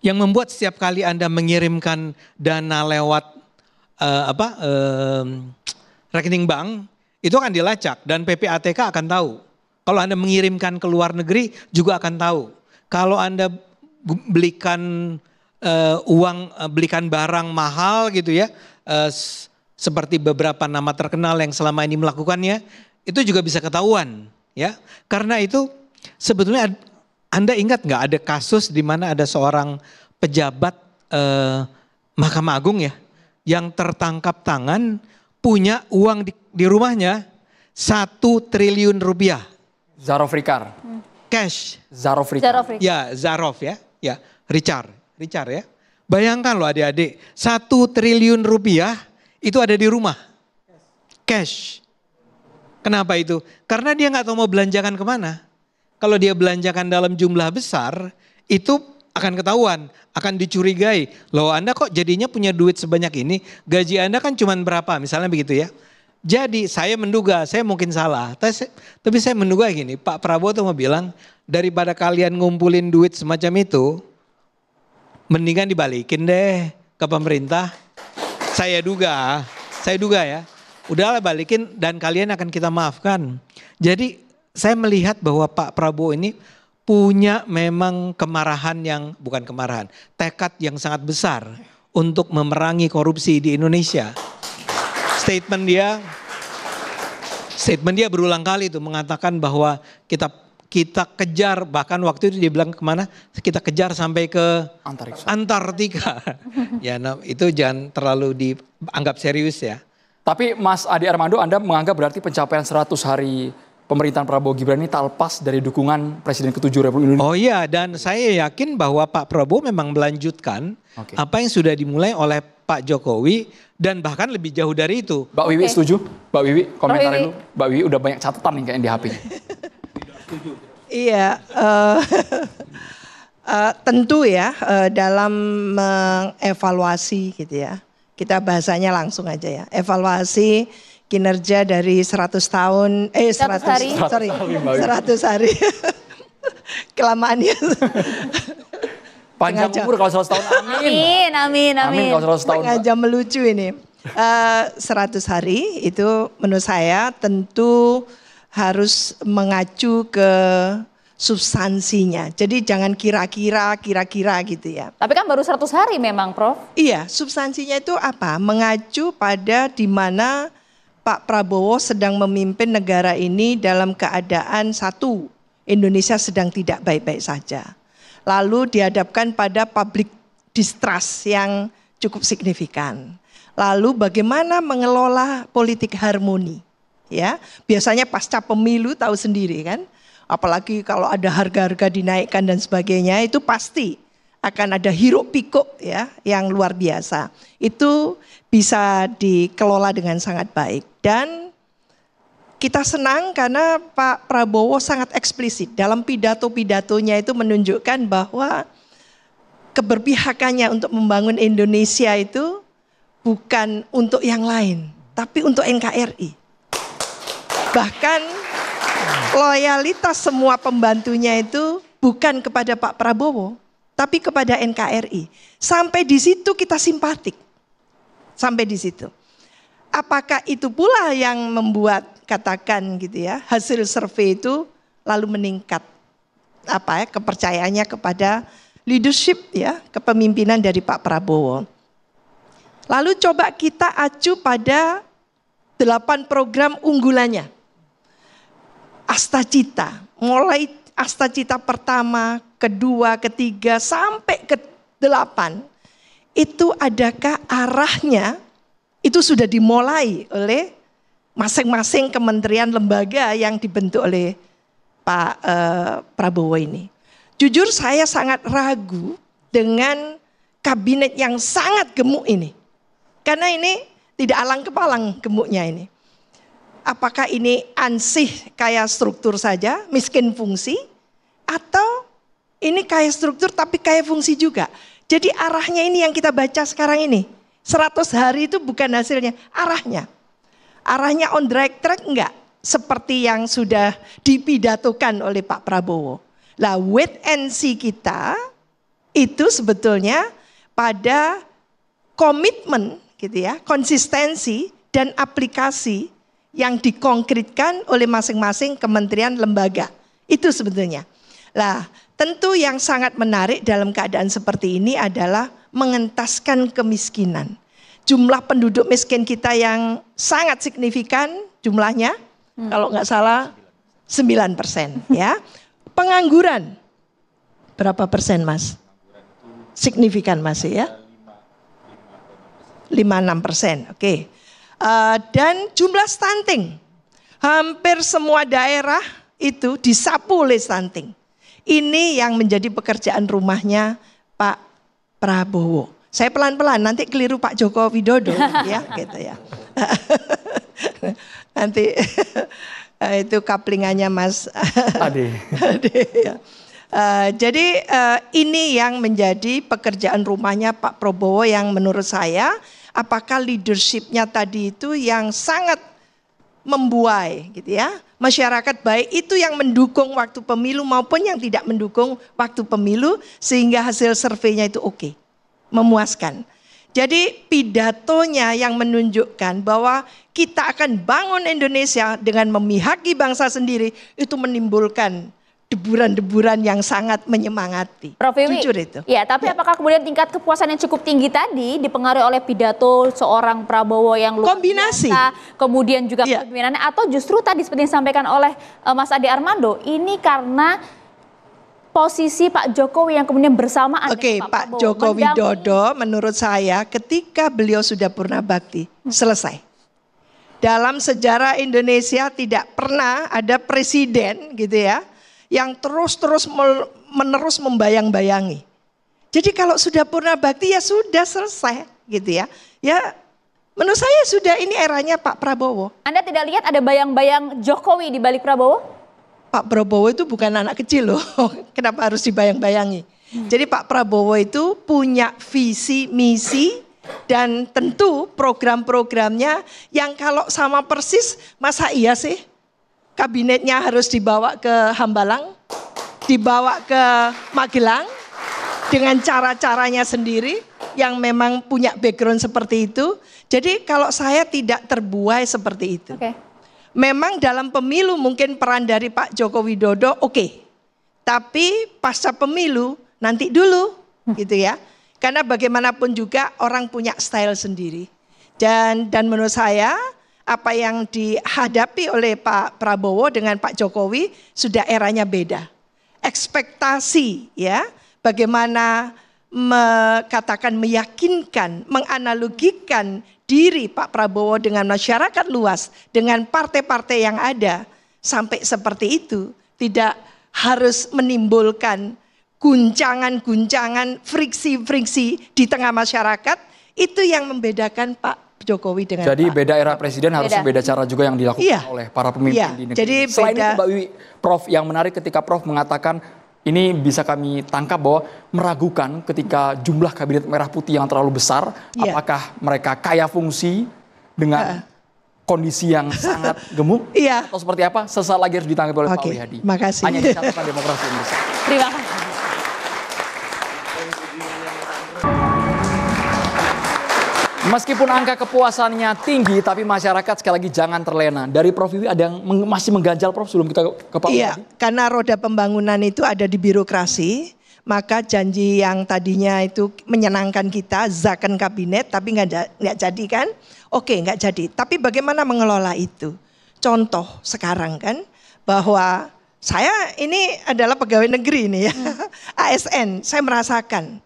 yang membuat setiap kali Anda mengirimkan dana lewat rekening bank, itu akan dilacak dan PPATK akan tahu. Kalau Anda mengirimkan ke luar negeri juga akan tahu. Kalau Anda belikan belikan barang mahal gitu ya, seperti beberapa nama terkenal yang selama ini melakukannya, itu juga bisa ketahuan ya. Karena itu sebetulnya Anda ingat nggak ada kasus di mana ada seorang pejabat Mahkamah Agung ya, yang tertangkap tangan punya uang di rumahnya 1 triliun rupiah. Zarov Rikar. Cash. Zarov Rikar. Ya, Zarov ya. Ya, Richard ya. Bayangkan loh adik-adik, 1 triliun rupiah itu ada di rumah. Cash. Kenapa itu? Karena dia nggak tahu mau belanjakan kemana. Kalau dia belanjakan dalam jumlah besar, itu akan ketahuan, akan dicurigai. Loh Anda kok jadinya punya duit sebanyak ini, gaji Anda kan cuma berapa, misalnya begitu ya. Jadi saya menduga, saya mungkin salah, tapi saya menduga gini, Pak Prabowo tuh mau bilang, daripada kalian ngumpulin duit semacam itu, mendingan dibalikin deh ke pemerintah. Saya duga ya, udahlah balikin dan kalian akan kita maafkan. Jadi saya melihat bahwa Pak Prabowo ini punya memang bukan kemarahan, tekad yang sangat besar untuk memerangi korupsi di Indonesia. Statement dia berulang kali itu mengatakan bahwa kita kejar, bahkan waktu itu dia bilang kemana, kita kejar sampai ke Antartika. Ya, itu jangan terlalu dianggap serius ya. Tapi Mas Adi Armando, Anda menganggap berarti pencapaian 100 hari pemerintahan Prabowo Gibran ini tak lepas dari dukungan Presiden ke-7 Republik Indonesia? Oh iya, dan saya yakin bahwa Pak Prabowo memang melanjutkan apa yang sudah dimulai oleh Pak Jokowi dan bahkan lebih jauh dari itu. Mbak Wiwi setuju? Mbak Wiwi komentar dulu. Mbak Wiwi udah banyak catatan nih kayaknya di HP. Iya, tentu ya dalam mengevaluasi gitu ya. Kita bahasanya langsung aja ya. Evaluasi kinerja dari 100 hari. Kelamaannya. Panjang umur kalau 100 tahun, amin. Amin. Kalau 100 tahun. Sengaja melucu ini. 100 hari itu menurut saya tentu harus mengacu ke substansinya. Jadi jangan kira-kira gitu ya. Tapi kan baru 100 hari memang, Prof. Iya, substansinya itu apa? Mengacu pada di mana Pak Prabowo sedang memimpin negara ini dalam keadaan satu, Indonesia sedang tidak baik-baik saja. Lalu dihadapkan pada public distrust yang cukup signifikan. Lalu bagaimana mengelola politik harmoni? Ya, biasanya pasca pemilu tahu sendiri kan, apalagi kalau ada harga-harga dinaikkan dan sebagainya, itu pasti akan ada hiruk pikuk ya yang luar biasa. Itu bisa dikelola dengan sangat baik dan kita senang karena Pak Prabowo sangat eksplisit dalam pidato-pidatonya itu menunjukkan bahwa keberpihakannya untuk membangun Indonesia itu bukan untuk yang lain, tapi untuk NKRI. Bahkan loyalitas semua pembantunya itu bukan kepada Pak Prabowo, tapi kepada NKRI. Sampai di situ kita simpatik. Sampai di situ. Apakah itu pula yang membuat katakan gitu ya, hasil survei itu lalu meningkat kepercayaannya kepada leadership ya, kepemimpinan dari Pak Prabowo. Lalu coba kita acu pada 8 program unggulannya. Astacita, mulai Astacita pertama, kedua, ketiga, sampai ke-8. Itu adakah arahnya, itu sudah dimulai oleh masing-masing kementerian lembaga yang dibentuk oleh Pak Prabowo ini. Jujur saya sangat ragu dengan kabinet yang sangat gemuk ini. Karena ini tidak alang kepalang gemuknya ini. Apakah ini ansih kayak struktur saja, miskin fungsi, atau ini kayak struktur tapi kayak fungsi juga. Jadi arahnya ini yang kita baca sekarang ini. 100 hari itu bukan hasilnya, arahnya. Arahnya on the right track enggak? Seperti yang sudah dipidatokan oleh Pak Prabowo. Lah wait and see kita itu sebetulnya pada komitmen gitu ya, konsistensi dan aplikasi yang dikonkretkan oleh masing-masing kementerian lembaga. Itu sebetulnya. Lah, tentu yang sangat menarik dalam keadaan seperti ini adalah mengentaskan kemiskinan. Jumlah penduduk miskin kita yang sangat signifikan jumlahnya, kalau nggak salah 9% ya. Pengangguran berapa persen Mas? Signifikan masih ya? 5-6%, oke. Dan jumlah stunting, hampir semua daerah itu disapu oleh stunting. Ini yang menjadi pekerjaan rumahnya Pak Prabowo. Saya pelan-pelan, nanti keliru Pak Joko Widodo ya, gitu ya. Nanti itu kaplingannya Mas Ade. Ya. Jadi ini yang menjadi pekerjaan rumahnya Pak Prabowo yang menurut saya, apakah leadershipnya tadi itu yang sangat membuai gitu ya. Masyarakat baik itu yang mendukung waktu pemilu maupun yang tidak mendukung waktu pemilu sehingga hasil surveinya itu oke, memuaskan. Jadi pidatonya yang menunjukkan bahwa kita akan bangun Indonesia dengan memihaki bangsa sendiri itu menimbulkan deburan-deburan yang sangat menyemangati. Prof. Wiwi, jujur itu. Ya, tapi apakah kemudian tingkat kepuasan yang cukup tinggi tadi dipengaruhi oleh pidato seorang Prabowo yang luar kombinasi biasa, kemudian juga kepemimpinannya, atau justru tadi seperti yang disampaikan oleh Mas Ade Armando, ini karena posisi Pak Jokowi yang kemudian bersamaan dengan Pak Joko Widodo menurut saya ketika beliau sudah purna bakti, selesai. Dalam sejarah Indonesia tidak pernah ada presiden gitu ya, yang terus-menerus membayang-bayangi. Jadi kalau sudah purna bakti ya sudah selesai gitu ya. Ya menurut saya sudah ini eranya Pak Prabowo. Anda tidak lihat ada bayang-bayang Jokowi di balik Prabowo? Pak Prabowo itu bukan anak kecil loh. Kenapa harus dibayang-bayangi? Jadi Pak Prabowo itu punya visi, misi, dan tentu program-programnya yang kalau sama persis, masa iya sih? Kabinetnya harus dibawa ke Hambalang, dibawa ke Magelang dengan cara-caranya sendiri yang memang punya background seperti itu. Jadi kalau saya tidak terbuai seperti itu. Memang dalam pemilu mungkin peran dari Pak Joko Widodo oke. Tapi pasca pemilu nanti dulu gitu ya. Karena bagaimanapun juga orang punya style sendiri. Dan menurut saya apa yang dihadapi oleh Pak Prabowo dengan Pak Jokowi sudah eranya beda. Ekspektasi ya, bagaimana meyakinkan, menganalogikan diri Pak Prabowo dengan masyarakat luas, dengan partai-partai yang ada, sampai seperti itu, tidak harus menimbulkan guncangan-guncangan, friksi-friksi di tengah masyarakat, itu yang membedakan Pak Jokowi dengan Jadi Pak. beda era presiden harusnya beda cara juga yang dilakukan Iya. oleh para pemimpin Iya, di negeri. jadi Selain beda. itu Mbak Wiwi, Prof, yang menarik ketika Prof mengatakan ini bisa kami tangkap bahwa meragukan ketika jumlah kabinet merah putih yang terlalu besar, Iya. apakah mereka kaya fungsi dengan kondisi yang sangat gemuk Iya. atau seperti apa? Sesaat lagi harus ditanggapi oleh Pak Oke, Wihadi. makasih. Hanya di catatan demokrasi Indonesia. Terima kasih. Meskipun angka kepuasannya tinggi, tapi masyarakat sekali lagi jangan terlena. Dari Prof Wiwi ada yang masih mengganjal Prof sebelum kita ke Pak Iya, Wihadi? karena roda pembangunan itu ada di birokrasi, maka janji yang tadinya itu menyenangkan kita, zakon kabinet, tapi nggak jadi kan? Oke, nggak jadi. Tapi bagaimana mengelola itu? Contoh sekarang kan, bahwa saya ini adalah pegawai negeri nih ya, ASN, saya merasakan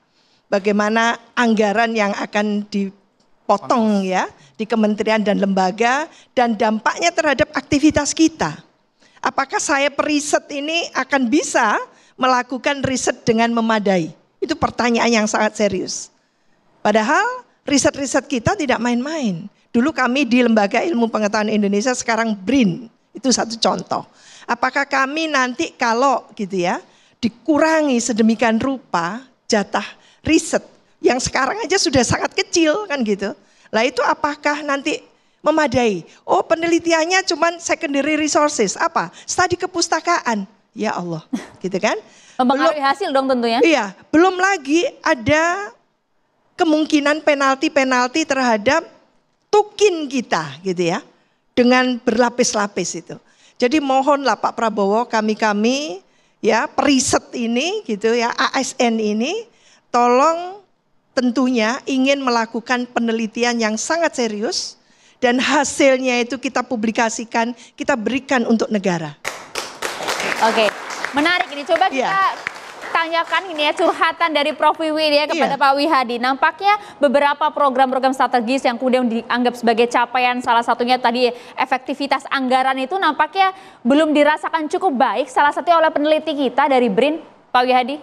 bagaimana anggaran yang akan dipotong ya di kementerian dan lembaga dan dampaknya terhadap aktivitas kita. Apakah saya periset ini akan bisa melakukan riset dengan memadai? Itu pertanyaan yang sangat serius. Padahal riset-riset kita tidak main-main. Dulu kami di Lembaga Ilmu Pengetahuan Indonesia, sekarang BRIN. Itu satu contoh. Apakah kami nanti kalau gitu ya dikurangi sedemikian rupa jatah riset yang sekarang aja sudah sangat kecil kan gitu. Lah itu apakah nanti memadai? Oh, penelitiannya cuman secondary resources. Apa? Studi kepustakaan. Ya Allah, gitu kan? Mempengaruhi hasil dong tentunya. Iya, belum lagi ada kemungkinan penalti-penalti terhadap tukin kita gitu ya. Dengan berlapis-lapis itu. Jadi mohonlah Pak Prabowo, kami ya periset ini gitu ya, ASN ini tolong tentunya ingin melakukan penelitian yang sangat serius dan hasilnya itu kita publikasikan, kita berikan untuk negara. Oke, menarik ini. Coba kita tanyakan ini ya, curhatan dari Prof Wiwi ya kepada Pak Wihadi. Nampaknya beberapa program-program strategis yang kemudian dianggap sebagai capaian, salah satunya tadi efektivitas anggaran itu nampaknya belum dirasakan cukup baik, salah satunya oleh peneliti kita dari BRIN, Pak Wihadi.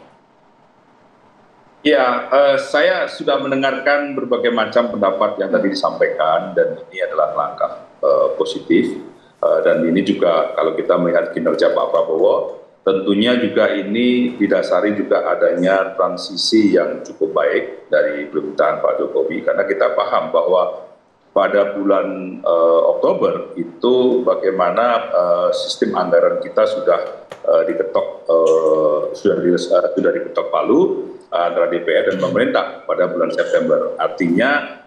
Ya, saya sudah mendengarkan berbagai macam pendapat yang tadi disampaikan dan ini adalah langkah positif. Dan ini juga kalau kita melihat kinerja Pak Prabowo, tentunya juga ini didasari juga adanya transisi yang cukup baik dari pemerintahan Pak Jokowi. Karena kita paham bahwa pada bulan Oktober itu bagaimana sistem anggaran kita sudah diketok, sudah diketok palu antara DPR dan pemerintah pada bulan September. Artinya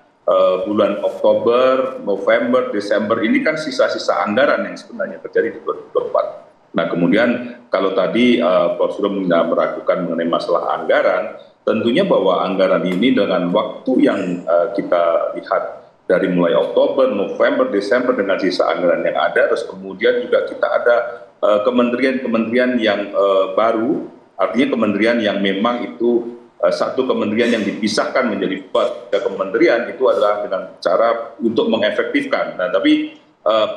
bulan Oktober, November, Desember ini kan sisa-sisa anggaran yang sebenarnya terjadi di 2024. Nah kemudian kalau tadi Prof. Suryo meragukan mengenai masalah anggaran, tentunya bahwa anggaran ini dengan waktu yang kita lihat dari mulai Oktober, November, Desember dengan sisa anggaran yang ada, terus kemudian juga kita ada kementerian-kementerian yang baru, artinya kementerian yang memang itu satu kementerian yang dipisahkan menjadi tiga kementerian itu adalah dengan cara untuk mengefektifkan. Nah tapi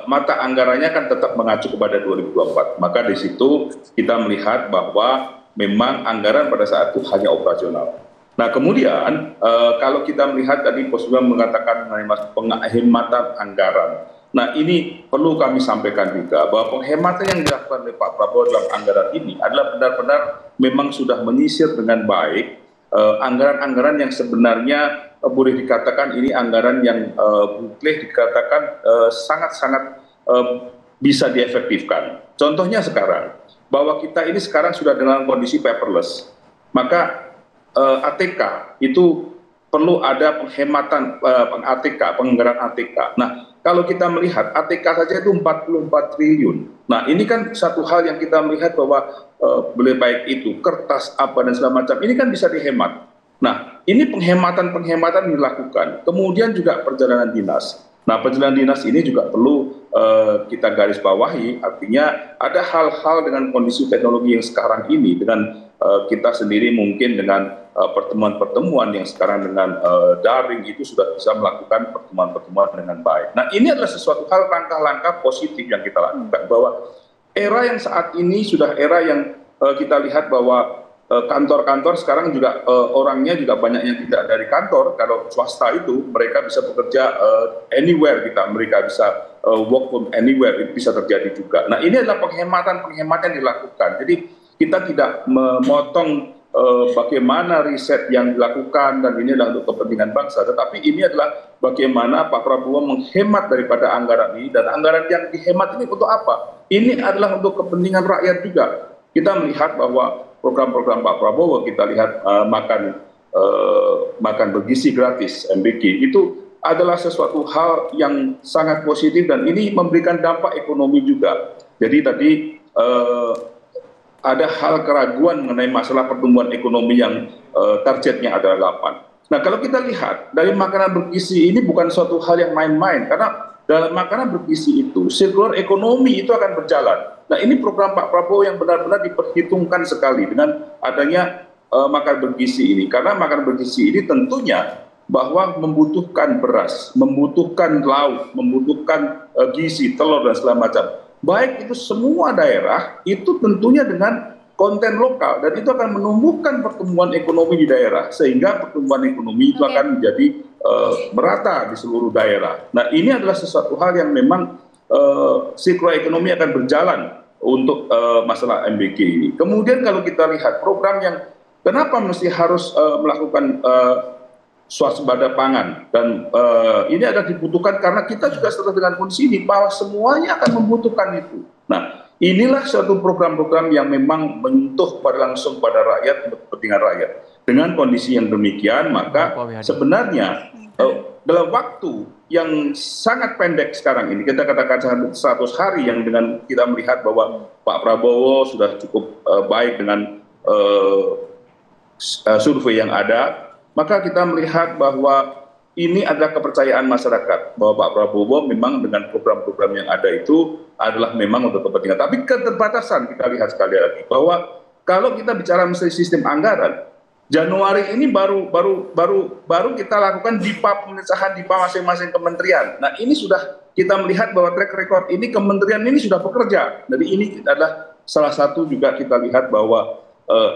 mata anggarannya kan tetap mengacu kepada 2024. Maka di situ kita melihat bahwa memang anggaran pada saat itu hanya operasional. Nah kemudian kalau kita melihat tadi Prof. Suryo mengatakan mengenai penghematan anggaran. Nah ini perlu kami sampaikan juga bahwa penghematan yang dilakukan oleh Pak Prabowo dalam anggaran ini adalah benar-benar memang sudah menyisir dengan baik anggaran-anggaran yang sebenarnya boleh dikatakan ini anggaran yang boleh dikatakan sangat-sangat bisa diefektifkan. Contohnya sekarang, bahwa kita ini sekarang sudah dalam kondisi paperless, maka ATK itu perlu ada penghematan penganggaran ATK. Nah, kalau kita melihat ATK saja itu 44 triliun. Nah, ini kan satu hal yang kita melihat bahwa boleh baik itu kertas apa dan segala macam ini kan bisa dihemat. Nah, ini penghematan dilakukan. Kemudian juga perjalanan dinas. Nah, perjalanan dinas ini juga perlu kita garis bawahi. Artinya ada hal-hal dengan kondisi teknologi yang sekarang ini, dengan kita sendiri mungkin dengan pertemuan-pertemuan yang sekarang dengan daring itu sudah bisa melakukan pertemuan-pertemuan dengan baik. Nah, ini adalah sesuatu hal langkah-langkah positif yang kita lakukan, bahwa era yang saat ini sudah era yang kita lihat bahwa kantor-kantor sekarang juga orangnya juga banyak yang tidak dari kantor. Kalau swasta itu mereka bisa bekerja anywhere, mereka bisa work from anywhere, itu bisa terjadi juga. Nah, ini adalah penghematan yang dilakukan. Jadi kita tidak memotong bagaimana riset yang dilakukan dan ini adalah untuk kepentingan bangsa, tetapi ini adalah bagaimana Pak Prabowo menghemat daripada anggaran ini, dan anggaran yang dihemat ini untuk apa? Ini adalah untuk kepentingan rakyat juga. Kita melihat bahwa program-program Pak Prabowo, kita lihat makan bergizi gratis MBG, itu adalah sesuatu hal yang sangat positif dan ini memberikan dampak ekonomi juga. Jadi tadi ada hal keraguan mengenai masalah pertumbuhan ekonomi yang targetnya adalah 8. Nah, kalau kita lihat dari makanan bergizi ini bukan suatu hal yang main-main, karena dalam makanan bergizi itu sirkular ekonomi itu akan berjalan. Nah, ini program Pak Prabowo yang benar-benar diperhitungkan sekali dengan adanya makan bergizi ini, karena makan bergizi ini tentunya bahwa membutuhkan beras, membutuhkan lauk, membutuhkan gizi, telur dan segala macam. Baik itu semua daerah itu tentunya dengan konten lokal, dan itu akan menumbuhkan pertumbuhan ekonomi di daerah, sehingga pertumbuhan ekonomi itu akan menjadi merata di seluruh daerah. Nah, ini adalah sesuatu hal yang memang sirkular ekonomi akan berjalan untuk masalah MBG ini. Kemudian kalau kita lihat program yang kenapa mesti harus melakukan swasembada pangan, dan ini adalah dibutuhkan karena kita juga setelah dengan kondisi ini bahwa semuanya akan membutuhkan itu. Nah, inilah suatu program-program yang memang menyentuh langsung pada rakyat, untuk kepentingan rakyat. Dengan kondisi yang demikian, maka sebenarnya dalam waktu yang sangat pendek sekarang ini, kita katakan 100 hari, yang dengan kita melihat bahwa Pak Prabowo sudah cukup baik dengan survei yang ada, maka kita melihat bahwa ini adalah kepercayaan masyarakat bahwa Pak Prabowo memang dengan program-program yang ada itu adalah memang untuk kepentingan. Tapi keterbatasan kita lihat sekali lagi bahwa kalau kita bicara mesti sistem anggaran, Januari ini baru kita lakukan DIPA, pengesahan DIPA masing-masing kementerian. Nah, ini sudah kita melihat bahwa track record ini kementerian ini sudah bekerja. Jadi ini adalah salah satu juga kita lihat bahwa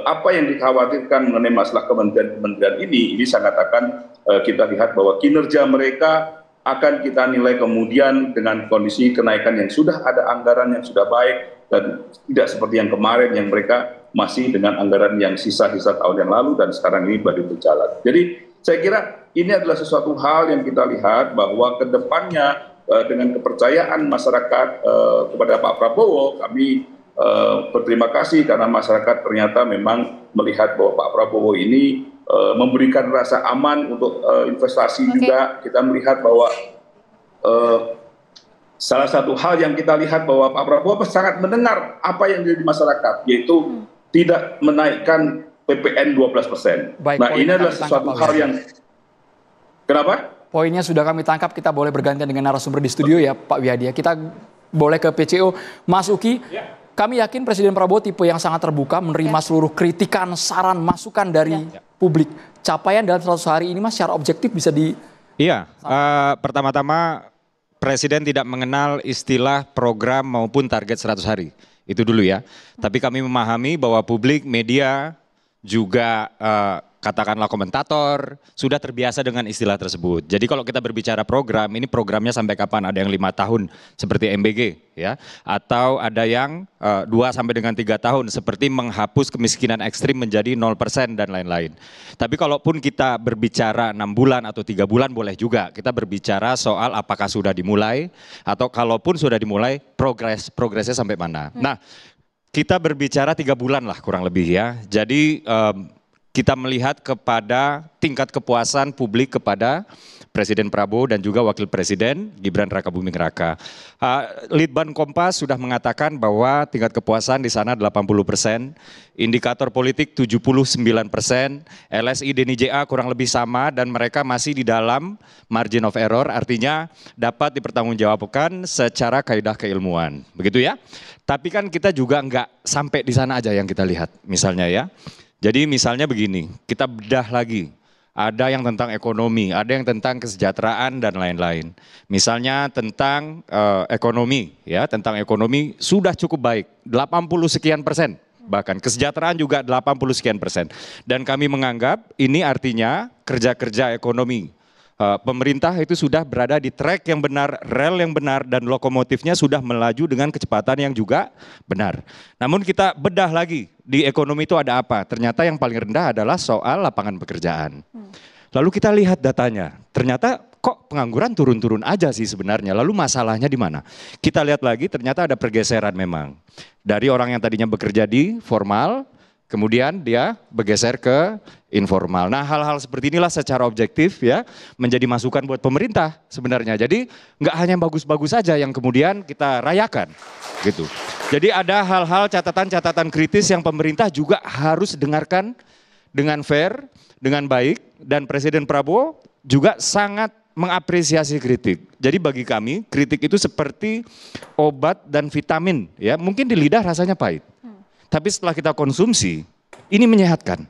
apa yang dikhawatirkan mengenai masalah kementerian ini sangat akan kita lihat bahwa kinerja mereka akan kita nilai kemudian dengan kondisi kenaikan yang sudah ada anggaran yang sudah baik, dan tidak seperti yang kemarin yang mereka masih dengan anggaran yang sisa-sisa tahun yang lalu dan sekarang ini baru berjalan. Jadi saya kira ini adalah sesuatu hal yang kita lihat bahwa ke depannya dengan kepercayaan masyarakat kepada Pak Prabowo, kami berterima kasih karena masyarakat ternyata memang melihat bahwa Pak Prabowo ini memberikan rasa aman untuk investasi juga. Kita melihat bahwa salah satu hal yang kita lihat bahwa Pak Prabowo sangat mendengar apa yang di masyarakat, yaitu tidak menaikkan PPN 12%. Nah, ini adalah sesuatu hal yang kenapa? Poinnya sudah kami tangkap, kita boleh bergantian dengan narasumber di studio ya Pak Wihadi. Kita boleh ke PCO. Mas Uki, kami yakin Presiden Prabowo tipe yang sangat terbuka, menerima seluruh kritikan, saran, masukan dari publik. Capaian dalam 100 hari ini Mas secara objektif bisa di... Iya, pertama-tama Presiden tidak mengenal istilah program maupun target 100 hari. Itu dulu ya. Tapi kami memahami bahwa publik, media, juga katakanlah komentator sudah terbiasa dengan istilah tersebut. Jadi kalau kita berbicara program, ini programnya sampai kapan? Ada yang 5 tahun seperti MBG ya, atau ada yang 2 sampai dengan 3 tahun seperti menghapus kemiskinan ekstrim menjadi 0% dan lain-lain. Tapi kalaupun kita berbicara 6 bulan atau 3 bulan boleh juga. Kita berbicara soal apakah sudah dimulai atau kalaupun sudah dimulai progresnya sampai mana. Nah, kita berbicara 3 bulan lah kurang lebih ya. Jadi kita melihat kepada tingkat kepuasan publik kepada Presiden Prabowo dan juga Wakil Presiden Gibran Rakabuming Raka. Litbang Kompas sudah mengatakan bahwa tingkat kepuasan di sana 80%, indikator politik 79%, LSI Denny JA kurang lebih sama dan mereka masih di dalam margin of error, artinya dapat dipertanggungjawabkan secara kaidah keilmuan. Begitu ya. Tapi kan kita juga nggak sampai di sana aja yang kita lihat misalnya ya. Jadi misalnya begini, kita bedah lagi. Ada yang tentang ekonomi, ada yang tentang kesejahteraan dan lain-lain. Misalnya tentang ekonomi, ya, tentang ekonomi sudah cukup baik, 80 sekian %. bahkan kesejahteraan juga 80 sekian persen. Dan kami menganggap ini artinya kerja-kerja ekonomi. Pemerintah itu sudah berada di track yang benar, rel yang benar, dan lokomotifnya sudah melaju dengan kecepatan yang juga benar. Namun kita bedah lagi, di ekonomi itu ada apa? Ternyata yang paling rendah adalah soal lapangan pekerjaan. Lalu kita lihat datanya, ternyata kok pengangguran turun-turun aja sih sebenarnya. Lalu masalahnya di mana? Kita lihat lagi, ternyata ada pergeseran memang. Dari orang yang tadinya bekerja di formal, kemudian dia bergeser ke informal. Nah, hal-hal seperti inilah secara objektif ya menjadi masukan buat pemerintah sebenarnya. Jadi nggak hanya bagus-bagus saja yang kemudian kita rayakan gitu. Jadi ada hal-hal catatan-catatan kritis yang pemerintah juga harus dengarkan dengan fair, dengan baik, dan Presiden Prabowo juga sangat mengapresiasi kritik. Jadi bagi kami kritik itu seperti obat dan vitamin ya, mungkin di lidah rasanya pahit. Tapi setelah kita konsumsi, ini menyehatkan.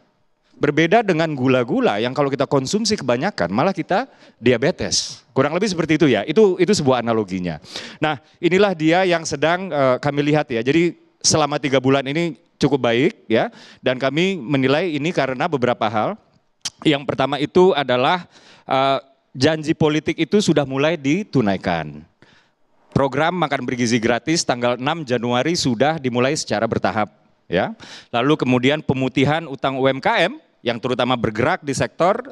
Berbeda dengan gula-gula yang kalau kita konsumsi kebanyakan, malah kita diabetes. Kurang lebih seperti itu ya, itu sebuah analoginya. Nah, inilah dia yang sedang kami lihat ya. Jadi selama 3 bulan ini cukup baik ya. Dan kami menilai ini karena beberapa hal. Yang pertama itu adalah janji politik itu sudah mulai ditunaikan. Program makan bergizi gratis tanggal 6 Januari sudah dimulai secara bertahap. Ya, lalu kemudian pemutihan utang UMKM yang terutama bergerak di sektor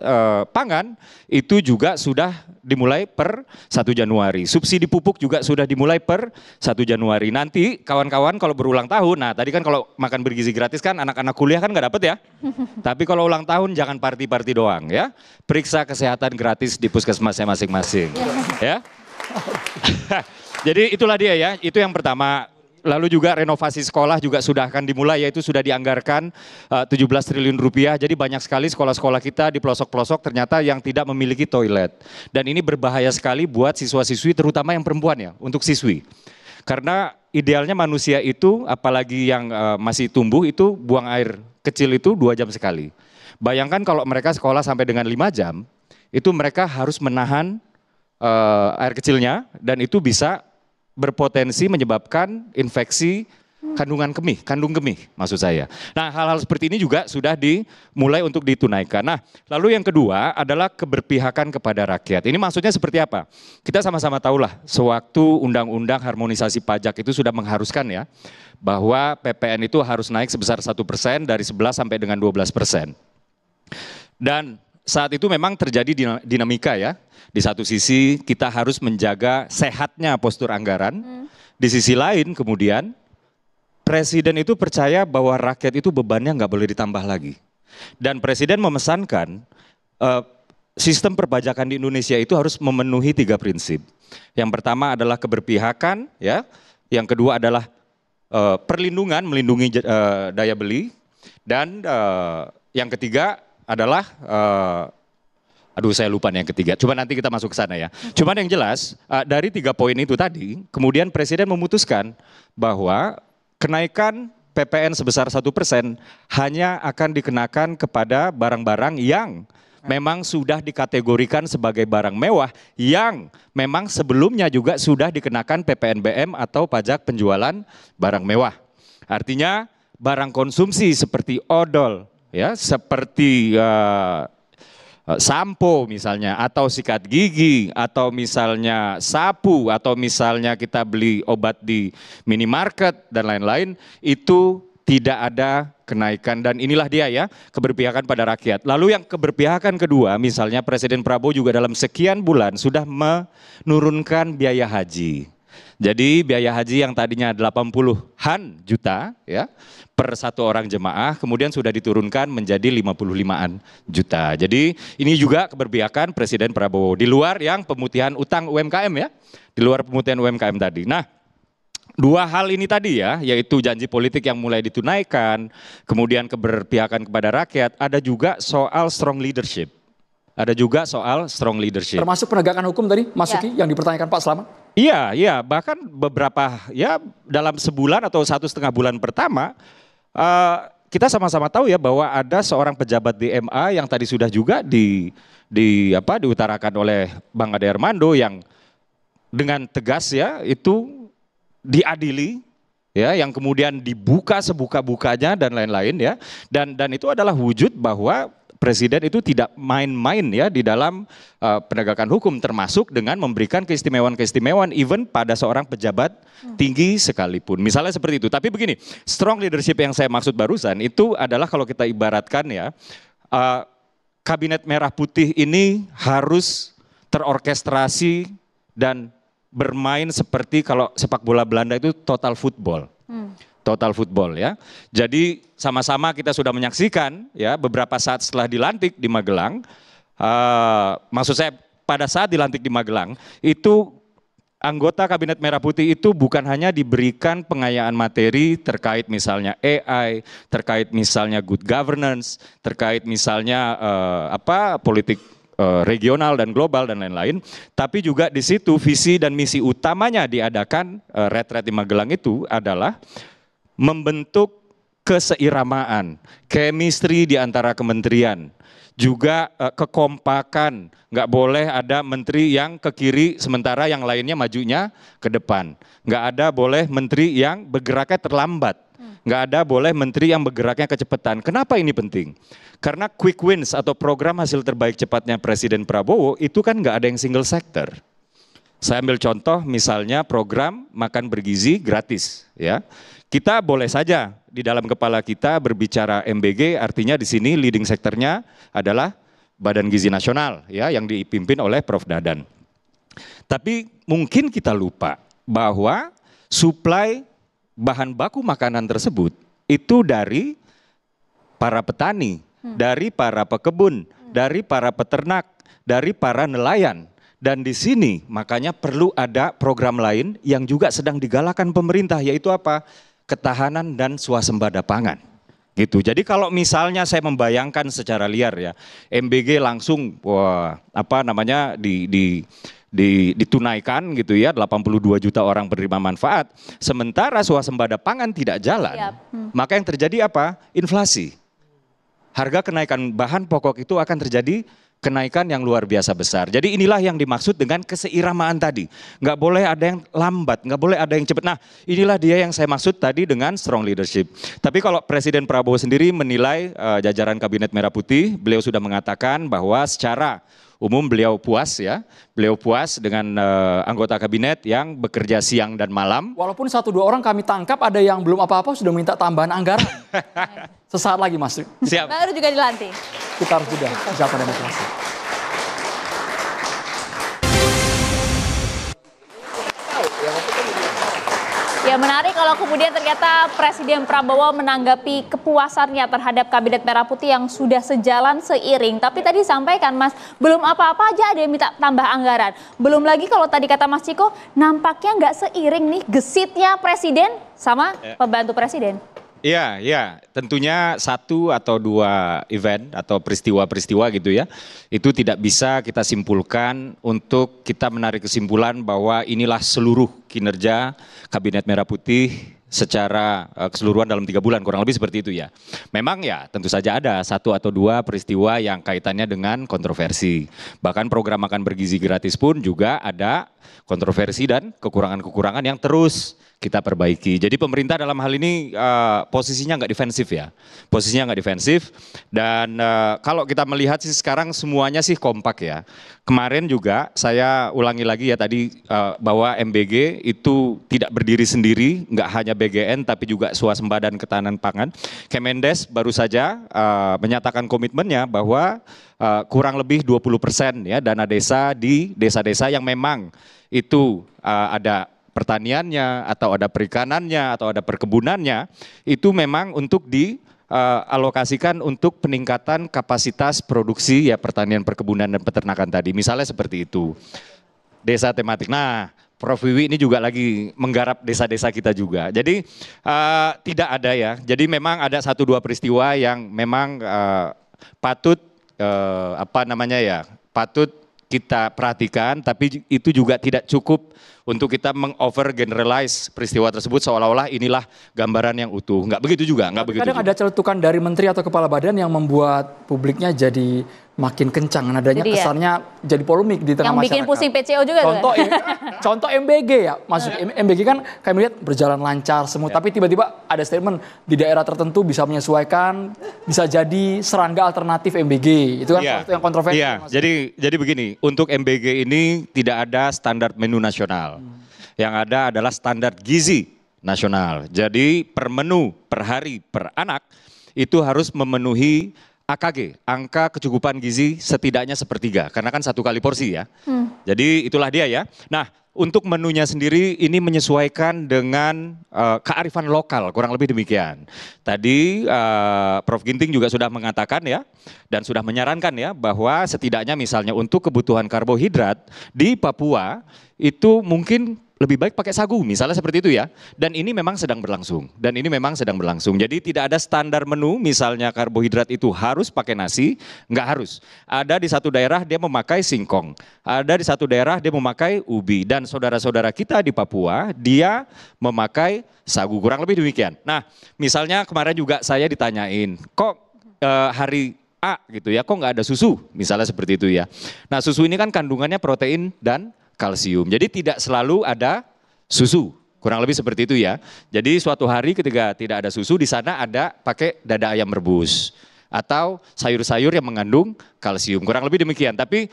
pangan itu juga sudah dimulai per 1 Januari. Subsidi pupuk juga sudah dimulai per 1 Januari. Nanti kawan-kawan kalau berulang tahun, nah tadi kan kalau makan bergizi gratis kan anak-anak kuliah kan nggak dapet ya. Tapi kalau ulang tahun jangan party-party doang ya. Periksa kesehatan gratis di puskesmasnya masing-masing. Ya. Jadi itulah dia ya, itu yang pertama. Lalu juga renovasi sekolah juga sudah akan dimulai, yaitu sudah dianggarkan 17 triliun rupiah. Jadi banyak sekali sekolah-sekolah kita di pelosok-pelosok ternyata yang tidak memiliki toilet. Dan ini berbahaya sekali buat siswa-siswi terutama yang perempuan ya, untuk siswi. Karena idealnya manusia itu apalagi yang masih tumbuh itu buang air kecil itu 2 jam sekali. Bayangkan kalau mereka sekolah sampai dengan 5 jam, itu mereka harus menahan air kecilnya dan itu bisa berpotensi menyebabkan infeksi kandung kemih maksud saya. Nah, hal-hal seperti ini juga sudah dimulai untuk ditunaikan. Nah, lalu yang kedua adalah keberpihakan kepada rakyat. Ini maksudnya seperti apa? Kita sama-sama tahulah sewaktu undang-undang harmonisasi pajak itu sudah mengharuskan ya bahwa PPN itu harus naik sebesar 1% dari 11 sampai dengan 12%. Dan saat itu memang terjadi dinamika ya. Di satu sisi kita harus menjaga sehatnya postur anggaran. Di sisi lain kemudian Presiden itu percaya bahwa rakyat itu bebannya nggak boleh ditambah lagi. Dan Presiden memesankan sistem perpajakan di Indonesia itu harus memenuhi 3 prinsip. Yang pertama adalah keberpihakan ya. Yang kedua adalah perlindungan, melindungi daya beli. Dan yang ketiga adalah aduh saya lupa nih yang ketiga, coba nanti kita masuk ke sana ya. Cuman yang jelas dari 3 poin itu tadi, kemudian Presiden memutuskan bahwa kenaikan PPN sebesar 1% hanya akan dikenakan kepada barang-barang yang memang sudah dikategorikan sebagai barang mewah yang memang sebelumnya juga sudah dikenakan PPNBM atau pajak penjualan barang mewah. Artinya barang konsumsi seperti odol, ya, seperti sampo misalnya, atau sikat gigi, atau misalnya sapu, atau misalnya kita beli obat di minimarket dan lain-lain, itu tidak ada kenaikan. Dan inilah dia ya, keberpihakan pada rakyat. Lalu yang keberpihakan kedua, misalnya Presiden Prabowo juga dalam sekian bulan sudah menurunkan biaya haji. Jadi biaya haji yang tadinya 80-an juta ya per satu orang jemaah kemudian sudah diturunkan menjadi 55-an juta. Jadi ini juga keberpihakan Presiden Prabowo di luar yang pemutihan utang UMKM ya. Di luar pemutihan UMKM tadi. Nah, 2 hal ini tadi ya, yaitu janji politik yang mulai ditunaikan, kemudian keberpihakan kepada rakyat, ada juga soal strong leadership. Ada juga soal strong leadership. Termasuk penegakan hukum tadi, Mas Uki, yang dipertanyakan Pak Slamet? Iya, bahkan beberapa ya dalam sebulan atau 1,5 bulan pertama kita sama-sama tahu ya bahwa ada seorang pejabat di MA yang tadi sudah juga diutarakan oleh Bang Ade Armando yang dengan tegas ya itu diadili ya, yang kemudian dibuka sebuka-bukanya dan lain-lain ya. Dan itu adalah wujud bahwa Presiden itu tidak main-main ya di dalam penegakan hukum, termasuk dengan memberikan keistimewaan-keistimewaan even pada seorang pejabat tinggi sekalipun. Misalnya seperti itu. Tapi begini, strong leadership yang saya maksud barusan itu adalah kalau kita ibaratkan ya, Kabinet Merah Putih ini harus terorkestrasi dan bermain seperti kalau sepak bola Belanda itu total football. Total football ya. Jadi sama-sama kita sudah menyaksikan ya beberapa saat setelah dilantik di Magelang, maksud saya pada saat dilantik di Magelang itu anggota Kabinet Merah Putih itu bukan hanya diberikan pengayaan materi terkait misalnya AI, terkait misalnya good governance, terkait misalnya politik regional dan global dan lain-lain, tapi juga di situ visi dan misi utamanya diadakan retret di Magelang itu adalah membentuk keseiramaan, chemistry di antara kementerian, juga kekompakan, nggak boleh ada menteri yang ke kiri sementara yang lainnya majunya ke depan, nggak ada boleh menteri yang bergeraknya terlambat, nggak ada boleh menteri yang bergeraknya kecepatan. Kenapa ini penting? Karena quick wins atau program hasil terbaik cepatnya Presiden Prabowo itu kan nggak ada yang single sector. Saya ambil contoh misalnya program makan bergizi gratis ya. Kita boleh saja di dalam kepala kita berbicara MBG, artinya di sini leading sektornya adalah Badan Gizi Nasional ya yang dipimpin oleh Prof. Dadan. Tapi mungkin kita lupa bahwa suplai bahan baku makanan tersebut itu dari para petani, dari para pekebun, dari para peternak, dari para nelayan. Dan di sini makanya perlu ada program lain yang juga sedang digalakan pemerintah, yaitu apa? Ketahanan dan swasembada pangan. Gitu. Jadi kalau misalnya saya membayangkan secara liar ya, MBG langsung ditunaikan gitu ya, 82 juta orang penerima manfaat, sementara swasembada pangan tidak jalan, maka yang terjadi apa? Inflasi. Harga kenaikan bahan pokok itu akan terjadi kenaikan yang luar biasa besar. Jadi inilah yang dimaksud dengan keseiramaan tadi. Nggak boleh ada yang lambat, nggak boleh ada yang cepat. Nah inilah dia yang saya maksud tadi dengan strong leadership. Tapi kalau Presiden Prabowo sendiri menilai jajaran Kabinet Merah Putih, beliau sudah mengatakan bahwa secara umum beliau puas ya. Beliau puas dengan anggota kabinet yang bekerja siang dan malam. Walaupun 1-2 orang kami tangkap ada yang belum apa-apa sudah minta tambahan anggaran. Sesaat lagi Mas. Siap. Baru juga dilantik. Kita harus sudah Japa Demokrasi. Ya menarik kalau kemudian ternyata Presiden Prabowo menanggapi kepuasannya terhadap Kabinet Merah Putih yang sudah sejalan seiring. Tapi tadi sampaikan Mas, belum apa-apa aja ada yang minta tambah anggaran. Belum lagi kalau tadi kata Mas Ciko, nampaknya nggak seiring nih gesitnya Presiden sama pembantu Presiden. Iya, tentunya 1 atau 2 event atau peristiwa-peristiwa gitu ya, itu tidak bisa kita simpulkan untuk kita menarik kesimpulan bahwa inilah seluruh kinerja Kabinet Merah Putih secara keseluruhan dalam 3 bulan, kurang lebih seperti itu ya. Memang ya tentu saja ada 1 atau 2 peristiwa yang kaitannya dengan kontroversi. Bahkan program makan bergizi gratis pun juga ada kontroversi dan kekurangan-kekurangan yang terus kita perbaiki. Jadi pemerintah dalam hal ini posisinya nggak defensif ya. Posisinya nggak defensif dan kalau kita melihat sih sekarang semuanya sih kompak ya. Kemarin juga saya ulangi lagi ya tadi bahwa MBG itu tidak berdiri sendiri, nggak hanya BGN tapi juga swasembada dan ketahanan pangan. Kemendes baru saja menyatakan komitmennya bahwa kurang lebih 20% ya dana desa di desa-desa yang memang itu ada pertaniannya atau ada perikanannya atau ada perkebunannya itu memang untuk dialokasikan untuk peningkatan kapasitas produksi ya pertanian, perkebunan dan peternakan tadi. Misalnya seperti itu. Desa tematik. Nah, Prof Wiwi ini juga lagi menggarap desa-desa kita juga. Jadi tidak ada ya. Jadi memang ada 1-2 peristiwa yang memang patut patut kita perhatikan, tapi itu juga tidak cukup untuk kita meng-overgeneralize peristiwa tersebut seolah-olah inilah gambaran yang utuh. Enggak begitu juga, enggak begitu. Kadang ada celetukan dari menteri atau kepala badan yang membuat publiknya jadi makin kencang nadanya, Jadi ya. kesannya jadi polemik di tengah Yang bikin masyarakat. pusing PCO juga tuh. Contoh MBG ya, masuk MBG kan kami lihat berjalan lancar semua, tapi tiba-tiba ada statement di daerah tertentu bisa menyesuaikan, bisa jadi serangga alternatif MBG. Itu kan salah satu yang kontroversial. Iya, jadi begini, untuk MBG ini tidak ada standar menu nasional. Yang ada adalah standar gizi nasional. Jadi per menu, per hari, per anak itu harus memenuhi AKG, angka kecukupan gizi setidaknya sepertiga, karena kan 1 kali porsi ya. Jadi itulah dia ya. Nah, untuk menunya sendiri ini menyesuaikan dengan kearifan lokal, kurang lebih demikian. Tadi Prof. Ginting juga sudah mengatakan ya, dan sudah menyarankan ya, bahwa setidaknya misalnya untuk kebutuhan karbohidrat di Papua itu mungkin lebih baik pakai sagu, misalnya seperti itu ya. Dan ini memang sedang berlangsung. Jadi tidak ada standar menu, misalnya karbohidrat itu harus pakai nasi, nggak harus. Ada di satu daerah dia memakai singkong, ada di satu daerah dia memakai ubi, dan saudara-saudara kita di Papua dia memakai sagu, kurang lebih demikian. Nah, misalnya kemarin juga saya ditanyain, kok hari A gitu ya, kok nggak ada susu, misalnya seperti itu ya. Nah, susu ini kan kandungannya protein dan kalsium. Jadi tidak selalu ada susu, kurang lebih seperti itu ya. Jadi suatu hari ketika tidak ada susu, di sana ada pakai dada ayam rebus atau sayur-sayur yang mengandung kalsium, kurang lebih demikian. Tapi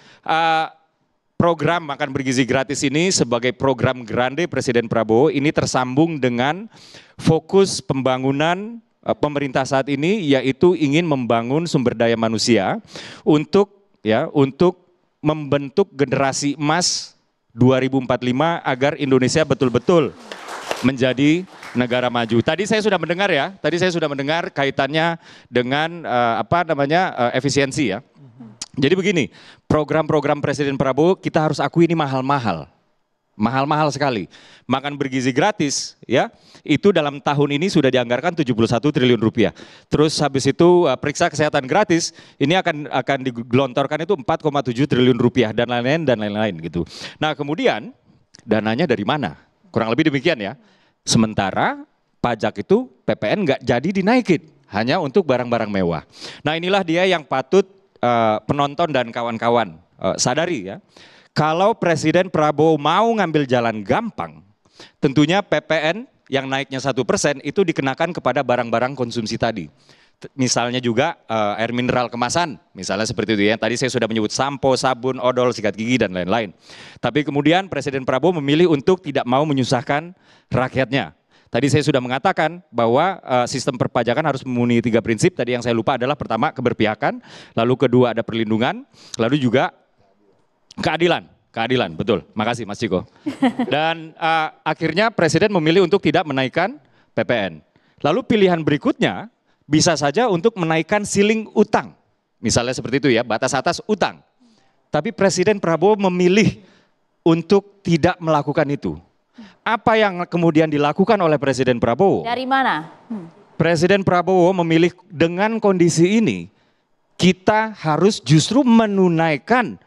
program makan bergizi gratis ini sebagai program grande Presiden Prabowo ini tersambung dengan fokus pembangunan pemerintah saat ini, yaitu ingin membangun sumber daya manusia untuk membentuk generasi emas 2045 agar Indonesia betul-betul menjadi negara maju. Tadi saya sudah mendengar kaitannya dengan efisiensi ya. Jadi begini, program-program Presiden Prabowo kita harus akui ini mahal-mahal sekali. Makan bergizi gratis ya, itu dalam tahun ini sudah dianggarkan 71 triliun rupiah. Terus habis itu periksa kesehatan gratis, ini akan digelontorkan itu 4,7 triliun rupiah dan lain-lain gitu. Nah, kemudian dananya dari mana? Kurang lebih demikian ya. Sementara pajak itu PPN nggak jadi dinaikin, hanya untuk barang-barang mewah. Nah, inilah dia yang patut penonton dan kawan-kawan sadari ya. Kalau Presiden Prabowo mau ngambil jalan gampang, tentunya PPN yang naiknya 1% itu dikenakan kepada barang-barang konsumsi tadi. Misalnya juga air mineral kemasan, misalnya seperti itu ya. Tadi saya sudah menyebut sampo, sabun, odol, sikat gigi dan lain-lain. Tapi kemudian Presiden Prabowo memilih untuk tidak mau menyusahkan rakyatnya. Tadi saya sudah mengatakan bahwa sistem perpajakan harus memenuhi 3 prinsip. Tadi yang saya lupa adalah pertama keberpihakan, lalu kedua ada perlindungan, lalu juga keadilan, betul. Makasih Mas Ciko. Dan akhirnya Presiden memilih untuk tidak menaikkan PPN. Lalu pilihan berikutnya bisa saja untuk menaikkan ceiling utang. Misalnya seperti itu ya, batas atas utang. Tapi Presiden Prabowo memilih untuk tidak melakukan itu. Apa yang kemudian dilakukan oleh Presiden Prabowo? Dari mana? Presiden Prabowo memilih dengan kondisi ini, kita harus justru menunaikan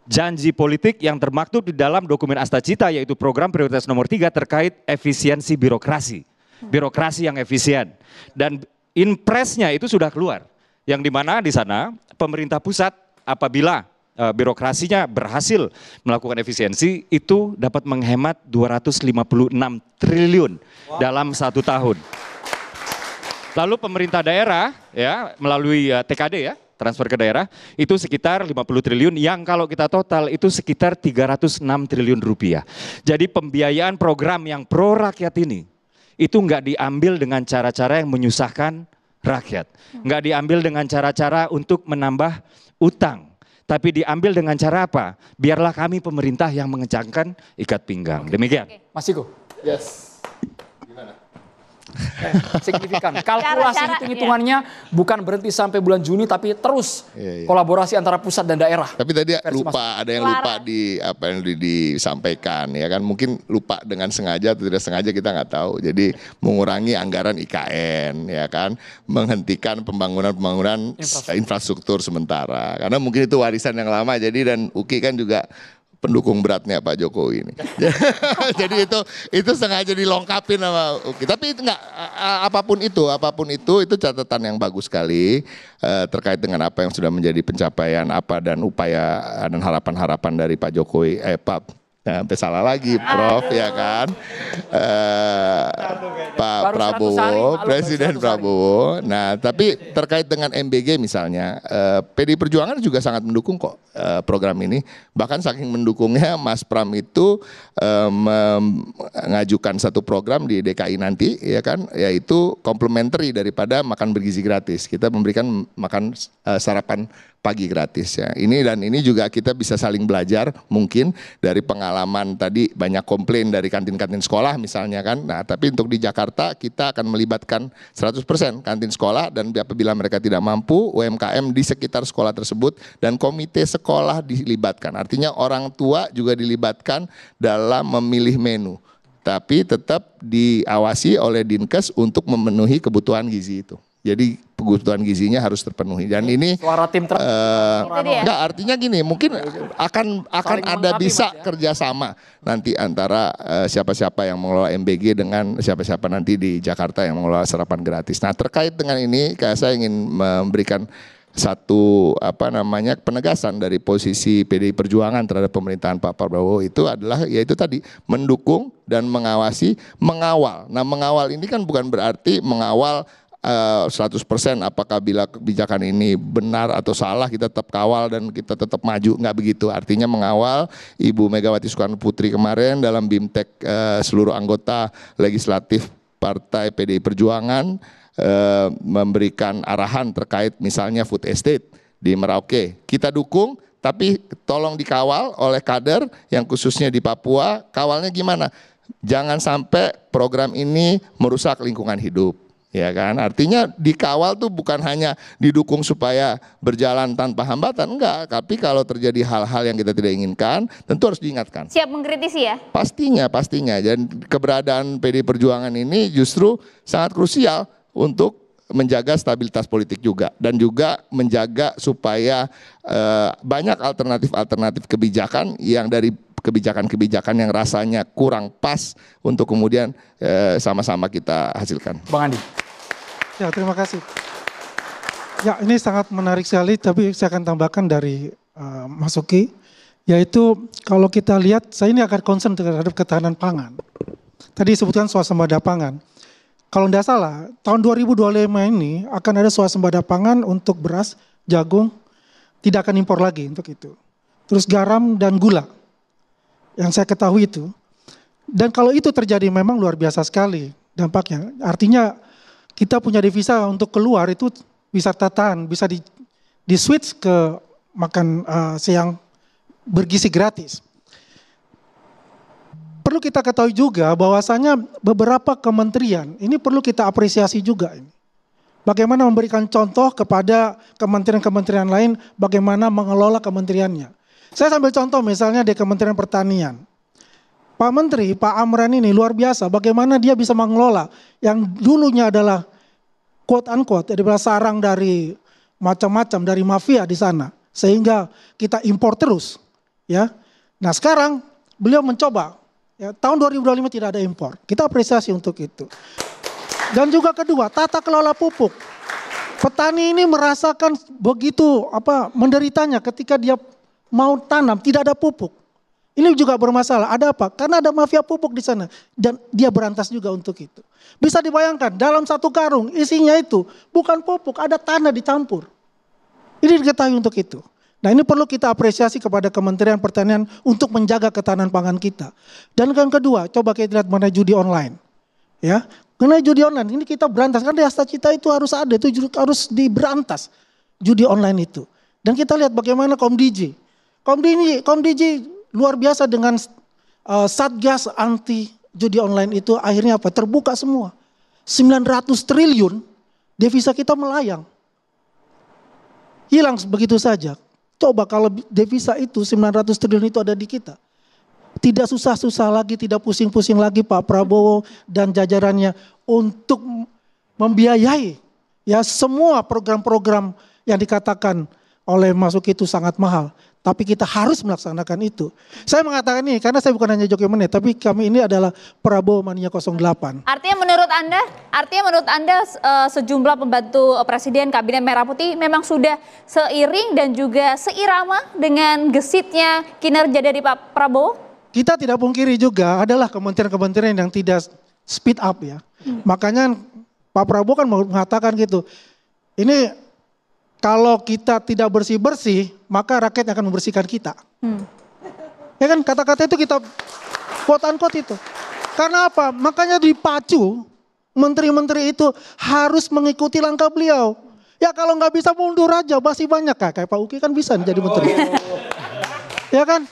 janji politik yang termaktub di dalam dokumen Astacita, yaitu program prioritas nomor 3 terkait efisiensi birokrasi. Birokrasi yang efisien. Dan impresnya itu sudah keluar. Yang dimana di sana pemerintah pusat apabila birokrasinya berhasil melakukan efisiensi, itu dapat menghemat 256 triliun dalam 1 tahun. Lalu pemerintah daerah ya melalui TKD ya, transfer ke daerah, itu sekitar 50 triliun yang kalau kita total itu sekitar 306 triliun rupiah. Jadi pembiayaan program yang pro rakyat ini, itu nggak diambil dengan cara-cara yang menyusahkan rakyat. Nggak diambil dengan cara-cara untuk menambah utang. Tapi diambil dengan cara apa? Biarlah kami pemerintah yang mengencangkan ikat pinggang. Demikian. Mas Ciko. Yes. Signifikan. Kalkulasi hitung-hitungannya bukan berhenti sampai bulan Juni, tapi terus kolaborasi antara pusat dan daerah. Tapi tadi lupa, ada yang lupa di apa yang disampaikan ya kan, mungkin lupa dengan sengaja atau tidak sengaja kita nggak tahu. Jadi mengurangi anggaran IKN ya kan, menghentikan pembangunan infrastruktur sementara karena mungkin itu warisan yang lama. Jadi dan UKI kan juga pendukung beratnya Pak Jokowi ini. Jadi itu sengaja dilengkapin sama Uki. Tapi enggak, apapun itu catatan yang bagus sekali terkait dengan apa yang sudah menjadi pencapaian apa dan upaya dan harapan-harapan dari Pak Jokowi, sampai salah lagi Prof ya kan, Pak Prabowo, Presiden Prabowo. Nah tapi terkait dengan MBG misalnya, PDI Perjuangan juga sangat mendukung kok program ini. Bahkan saking mendukungnya Mas Pram itu mengajukan satu program di DKI nanti ya kan, yaitu komplementari daripada makan bergizi gratis. Kita memberikan makan sarapan pagi gratis ya. Ini juga kita bisa saling belajar mungkin dari pengalaman tadi banyak komplain dari kantin-kantin sekolah misalnya kan. Nah, tapi untuk di Jakarta kita akan melibatkan 100% kantin sekolah dan apabila mereka tidak mampu UMKM di sekitar sekolah tersebut dan komite sekolah dilibatkan. Artinya orang tua juga dilibatkan dalam memilih menu. Tapi tetap diawasi oleh Dinkes untuk memenuhi kebutuhan gizi itu. Jadi kebutuhan gizinya harus terpenuhi dan ini suara tim enggak artinya gini mungkin akan ada bisa kerjasama nanti antara siapa-siapa yang mengelola MBG dengan siapa-siapa nanti di Jakarta yang mengelola sarapan gratis. Nah terkait dengan ini saya ingin memberikan satu penegasan dari posisi PDI Perjuangan terhadap pemerintahan Pak Prabowo itu adalah yaitu tadi mendukung dan mengawasi, mengawal. Nah mengawal ini kan bukan berarti mengawal 100% apakah bila kebijakan ini benar atau salah kita tetap kawal dan kita tetap maju, nggak begitu. Artinya mengawal Ibu Megawati Soekarno Putri kemarin dalam BIMTEK seluruh anggota legislatif Partai PDI Perjuangan memberikan arahan terkait misalnya food estate di Merauke. Kita dukung tapi tolong dikawal oleh kader yang khususnya di Papua. Kawalnya gimana? Jangan sampai program ini merusak lingkungan hidup. Ya kan, artinya dikawal tuh bukan hanya didukung supaya berjalan tanpa hambatan, enggak. Tapi kalau terjadi hal-hal yang kita tidak inginkan, tentu harus diingatkan. Siap mengkritisi ya? Pastinya. Dan keberadaan PDI Perjuangan ini justru sangat krusial untuk menjaga stabilitas politik juga. Dan juga menjaga supaya banyak alternatif kebijakan yang dari kebijakan-kebijakan yang rasanya kurang pas untuk kemudian sama-sama kita hasilkan. Bang Andi. Ya, terima kasih. Ya, ini sangat menarik sekali, tapi saya akan tambahkan dari Mas Uki, yaitu kalau kita lihat, saya ini akan concern terhadap ketahanan pangan. Tadi disebutkan swasembada pangan. Kalau tidak salah, tahun 2025 ini akan ada swasembada pangan untuk beras, jagung, tidak akan impor lagi untuk itu. Terus garam dan gula, yang saya ketahui itu. Dan kalau itu terjadi memang luar biasa sekali dampaknya. Artinya kita punya devisa untuk keluar itu bisa tertahan, bisa di switch ke makan siang bergizi gratis. Perlu kita ketahui juga bahwasanya beberapa kementerian, ini perlu kita apresiasi juga ini. Bagaimana memberikan contoh kepada kementerian-kementerian lain, bagaimana mengelola kementeriannya. Saya sambil contoh misalnya di Kementerian Pertanian. Pak Menteri, Pak Amran ini luar biasa bagaimana dia bisa mengelola yang dulunya adalah quote unquote adalah sarang dari macam-macam dari mafia di sana sehingga kita impor terus ya. Nah sekarang beliau mencoba ya, tahun 2025 tidak ada impor. Kita apresiasi untuk itu. Dan juga kedua, tata kelola pupuk. Petani ini merasakan begitu menderitanya ketika dia mau tanam tidak ada pupuk. Ini juga bermasalah. Ada apa? Karena ada mafia pupuk di sana dan dia berantas juga untuk itu. Bisa dibayangkan dalam satu karung isinya itu bukan pupuk, ada tanah dicampur. Ini diketahui untuk itu. Nah ini perlu kita apresiasi kepada Kementerian Pertanian untuk menjaga ketahanan pangan kita. Dan yang kedua, coba kita lihat mengenai judi online. Ya, mengenai judi online ini kita berantas karena Hasta Cita itu harus ada, itu harus diberantas judi online itu. Dan kita lihat bagaimana Komdiji luar biasa dengan Satgas anti judi online itu akhirnya terbuka semua. 900 triliun devisa kita melayang. Hilang begitu saja. Coba kalau devisa itu 900 triliun itu ada di kita. Tidak susah-susah lagi, tidak pusing-pusing lagi Pak Prabowo dan jajarannya untuk membiayai ya semua program-program yang dikatakan oleh Masuki itu sangat mahal. Tapi kita harus melaksanakan itu. Saya mengatakan ini karena saya bukan hanya Jokowi Mania, tapi kami ini adalah Prabowo Mania 08. Artinya menurut Anda sejumlah pembantu Presiden Kabinet Merah Putih memang sudah seiring dan juga seirama dengan gesitnya kinerja dari Pak Prabowo? Kita tidak pungkiri juga adalah kementerian-kementerian yang tidak speed up ya. Makanya Pak Prabowo kan mengatakan gitu, ini kalau kita tidak bersih-bersih, maka rakyat akan membersihkan kita. Ya kan kata-kata itu kita quote-unquote itu. Karena apa? Makanya dipacu menteri-menteri itu harus mengikuti langkah beliau. Ya kalau nggak bisa mundur aja, masih banyak kayak Pak Uki kan bisa jadi menteri. Ya kan?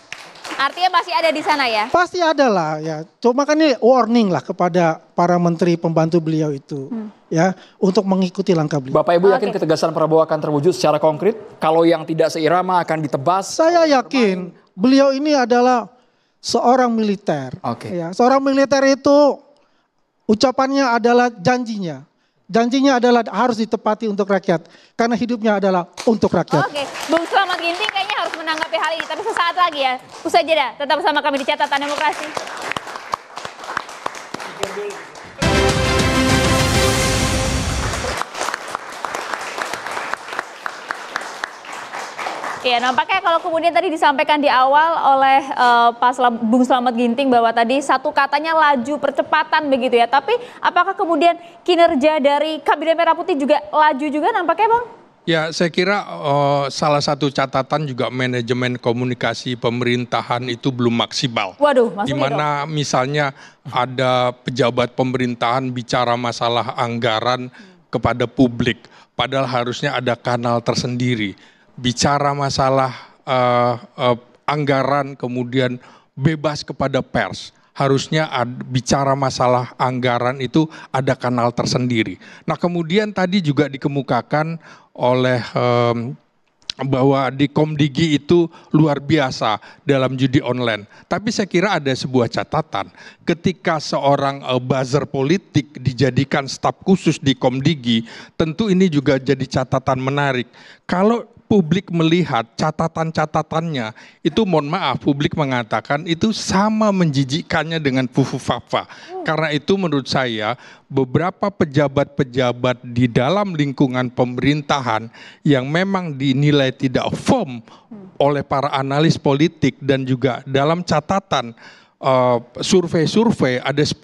Artinya masih ada di sana ya? Pasti ada lah ya. Cuma kan ini warning lah kepada para menteri pembantu beliau itu. Ya, untuk mengikuti langkah beliau. Bapak Ibu yakin ketegasan Prabowo akan terwujud secara konkret? Kalau yang tidak seirama akan ditebas? Saya yakin beliau ini adalah seorang militer. Ya, seorang militer itu ucapannya adalah janjinya. Janjinya adalah harus ditepati untuk rakyat. Karena hidupnya adalah untuk rakyat. Oke, Bung Slamet Ginting kayaknya harus menanggapi hal ini. Tapi sesaat lagi ya, usai jeda. Tetap bersama kami di Catatan Demokrasi. Ya, nampaknya kalau kemudian tadi disampaikan di awal oleh Bung Slamet Ginting bahwa tadi satu katanya laju percepatan begitu ya. Tapi apakah kemudian kinerja dari Kabinet Merah Putih juga laju juga nampaknya, Bang? Ya, saya kira salah satu catatan juga manajemen komunikasi pemerintahan itu belum maksimal. Waduh, maksudnya di mana misalnya ada pejabat pemerintahan bicara masalah anggaran kepada publik, padahal harusnya ada kanal tersendiri. Bicara masalah anggaran kemudian bebas kepada pers. Harusnya bicara masalah anggaran itu ada kanal tersendiri. Nah kemudian tadi juga dikemukakan oleh bahwa di Komdigi itu luar biasa dalam judi online. Tapi saya kira ada sebuah catatan. Ketika seorang buzzer politik dijadikan staf khusus di Komdigi, tentu ini juga jadi catatan menarik. Kalau publik melihat catatan-catatannya, itu mohon maaf publik mengatakan itu sama menjijikkannya dengan Fufu Fafa. Karena itu menurut saya beberapa pejabat-pejabat di dalam lingkungan pemerintahan yang memang dinilai tidak firm oleh para analis politik dan juga dalam catatan survei-survei ada 10,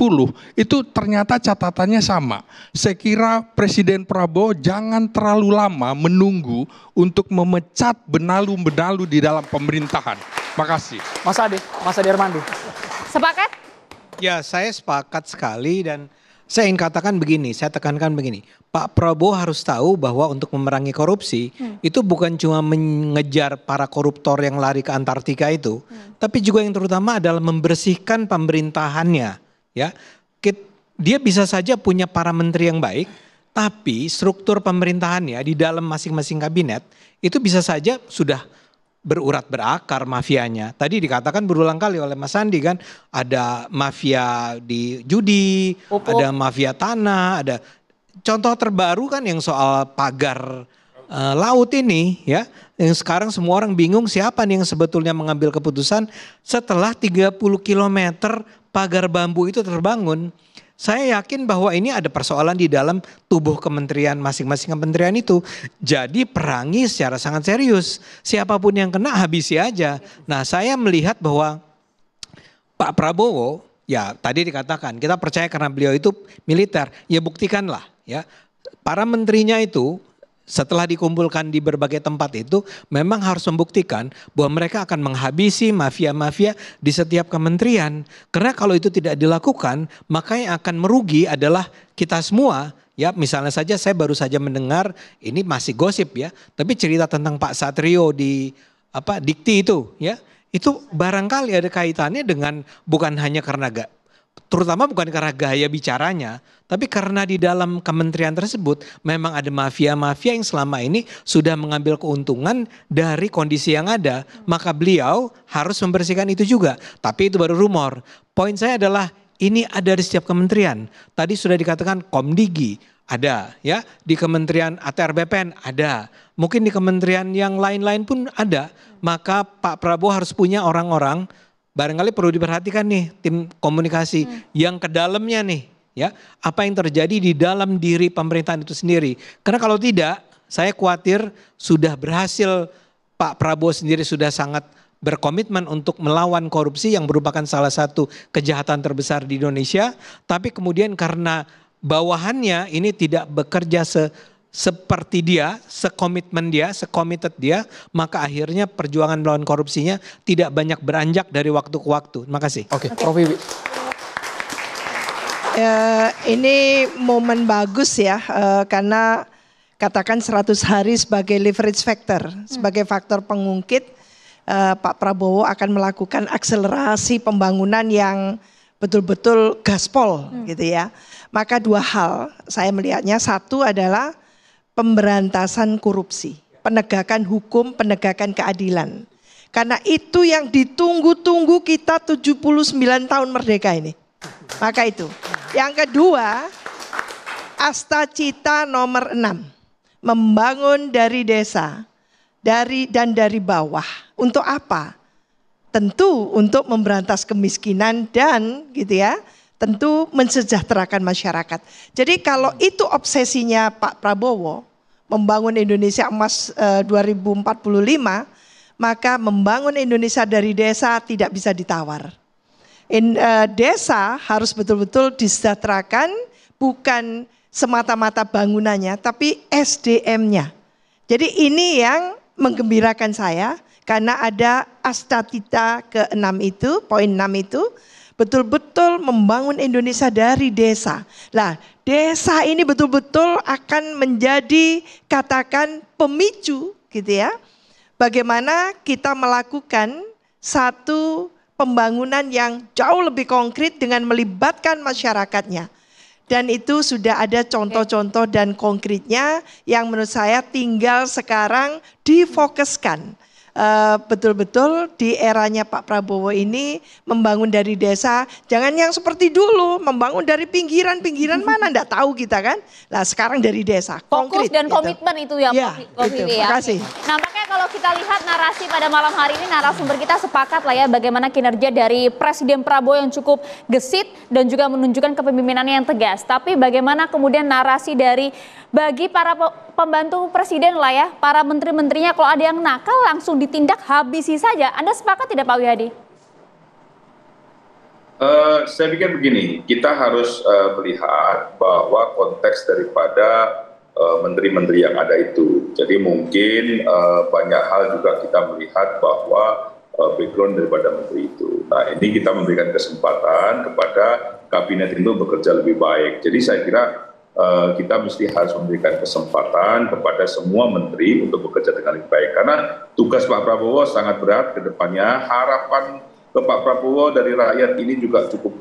itu ternyata catatannya sama. Saya kira Presiden Prabowo jangan terlalu lama menunggu untuk memecat benalu-benalu di dalam pemerintahan. Makasih. Mas Ade Armando. Sepakat? Ya, saya sepakat sekali dan saya ingin katakan begini, saya tekankan begini. Pak Prabowo harus tahu bahwa untuk memerangi korupsi itu bukan cuma mengejar para koruptor yang lari ke Antartika itu, tapi juga yang terutama adalah membersihkan pemerintahannya. Ya, dia bisa saja punya para menteri yang baik, tapi struktur pemerintahannya di dalam masing-masing kabinet itu bisa saja sudah berurat berakar mafianya. Tadi dikatakan berulang kali oleh Mas Sandi kan, ada mafia di judi, ada mafia tanah, ada contoh terbaru kan yang soal pagar laut ini ya. Yang sekarang semua orang bingung siapa nih yang sebetulnya mengambil keputusan setelah 30 km pagar bambu itu terbangun. Saya yakin bahwa ini ada persoalan di dalam tubuh kementerian masing-masing kementerian itu. Jadi perangi secara sangat serius. Siapapun yang kena habisi aja. Nah saya melihat bahwa Pak Prabowo, ya tadi dikatakan kita percaya karena beliau itu militer. Ya buktikanlah ya. Para menterinya itu setelah dikumpulkan di berbagai tempat itu memang harus membuktikan bahwa mereka akan menghabisi mafia-mafia di setiap kementerian. Karena kalau itu tidak dilakukan, maka yang akan merugi adalah kita semua. Ya, misalnya saja saya baru saja mendengar, ini masih gosip ya, tapi cerita tentang Pak Satrio di Dikti itu ya. Itu barangkali ada kaitannya dengan bukan hanya karena terutama bukan karena gaya bicaranya, tapi karena di dalam kementerian tersebut memang ada mafia-mafia yang selama ini sudah mengambil keuntungan dari kondisi yang ada. Maka beliau harus membersihkan itu juga. Tapi itu baru rumor. Poin saya adalah ini ada di setiap kementerian. Tadi sudah dikatakan Komdigi, ada ya, di Kementerian ATR BPN ada, mungkin di kementerian yang lain-lain pun ada. Maka Pak Prabowo harus punya orang-orang, barangkali perlu diperhatikan nih tim komunikasi yang ke dalamnya nih ya, apa yang terjadi di dalam diri pemerintahan itu sendiri. Karena kalau tidak, saya khawatir sudah berhasil, Pak Prabowo sendiri sudah sangat berkomitmen untuk melawan korupsi yang merupakan salah satu kejahatan terbesar di Indonesia, tapi kemudian karena bawahannya ini tidak bekerja seperti dia, sekomitmen dia, sekomited dia, maka akhirnya perjuangan melawan korupsinya tidak banyak beranjak dari waktu ke waktu. Terima kasih. Oke, Prof. Wiwi. Ini momen bagus ya, karena katakan 100 hari sebagai leverage factor, sebagai faktor pengungkit, Pak Prabowo akan melakukan akselerasi pembangunan yang betul-betul gaspol gitu ya. Maka dua hal saya melihatnya, satu adalah pemberantasan korupsi, penegakan hukum, penegakan keadilan. Karena itu yang ditunggu-tunggu kita 79 tahun merdeka ini. Maka itu. Yang kedua, asta cita nomor 6, membangun dari desa, dari bawah. Untuk apa? Tentu untuk memberantas kemiskinan dan gitu ya, tentu mensejahterakan masyarakat. Jadi kalau itu obsesinya Pak Prabowo, membangun Indonesia emas 2045, maka membangun Indonesia dari desa tidak bisa ditawar. Desa harus betul-betul disejahterakan, bukan semata-mata bangunannya, tapi SDM-nya. Jadi ini yang menggembirakan saya, karena ada astatita ke-6 itu, poin 6 itu, betul-betul membangun Indonesia dari desa. Nah, desa ini betul-betul akan menjadi katakan pemicu gitu ya. Bagaimana kita melakukan satu pembangunan yang jauh lebih konkret dengan melibatkan masyarakatnya. Dan itu sudah ada contoh-contoh dan konkretnya yang menurut saya tinggal sekarang difokuskan. Betul-betul di eranya Pak Prabowo ini membangun dari desa, jangan yang seperti dulu membangun dari pinggiran-pinggiran mana enggak tahu kita kan. Nah sekarang dari desa, fokus konkret, dan gitu. komitmen itu ya, Prof. Wiwi ya. Terima kasih. Nah makanya kalau kita lihat narasi pada malam hari ini, narasumber kita sepakat lah ya bagaimana kinerja dari Presiden Prabowo yang cukup gesit dan juga menunjukkan kepemimpinannya yang tegas. Tapi bagaimana kemudian narasi dari bagi para pembantu presiden lah ya, para menteri-menterinya, kalau ada yang nakal langsung ditindak, habisi saja. Anda sepakat tidak Pak Wihadi? Saya pikir begini, kita harus melihat bahwa konteks daripada menteri-menteri yang ada itu. Jadi mungkin banyak hal juga kita melihat bahwa background daripada menteri itu. Nah ini kita memberikan kesempatan kepada kabinet itu bekerja lebih baik. Jadi saya kira kita mesti harus memberikan kesempatan kepada semua menteri untuk bekerja dengan lebih baik. Karena tugas Pak Prabowo sangat berat ke depannya. Harapan ke Pak Prabowo dari rakyat ini juga cukup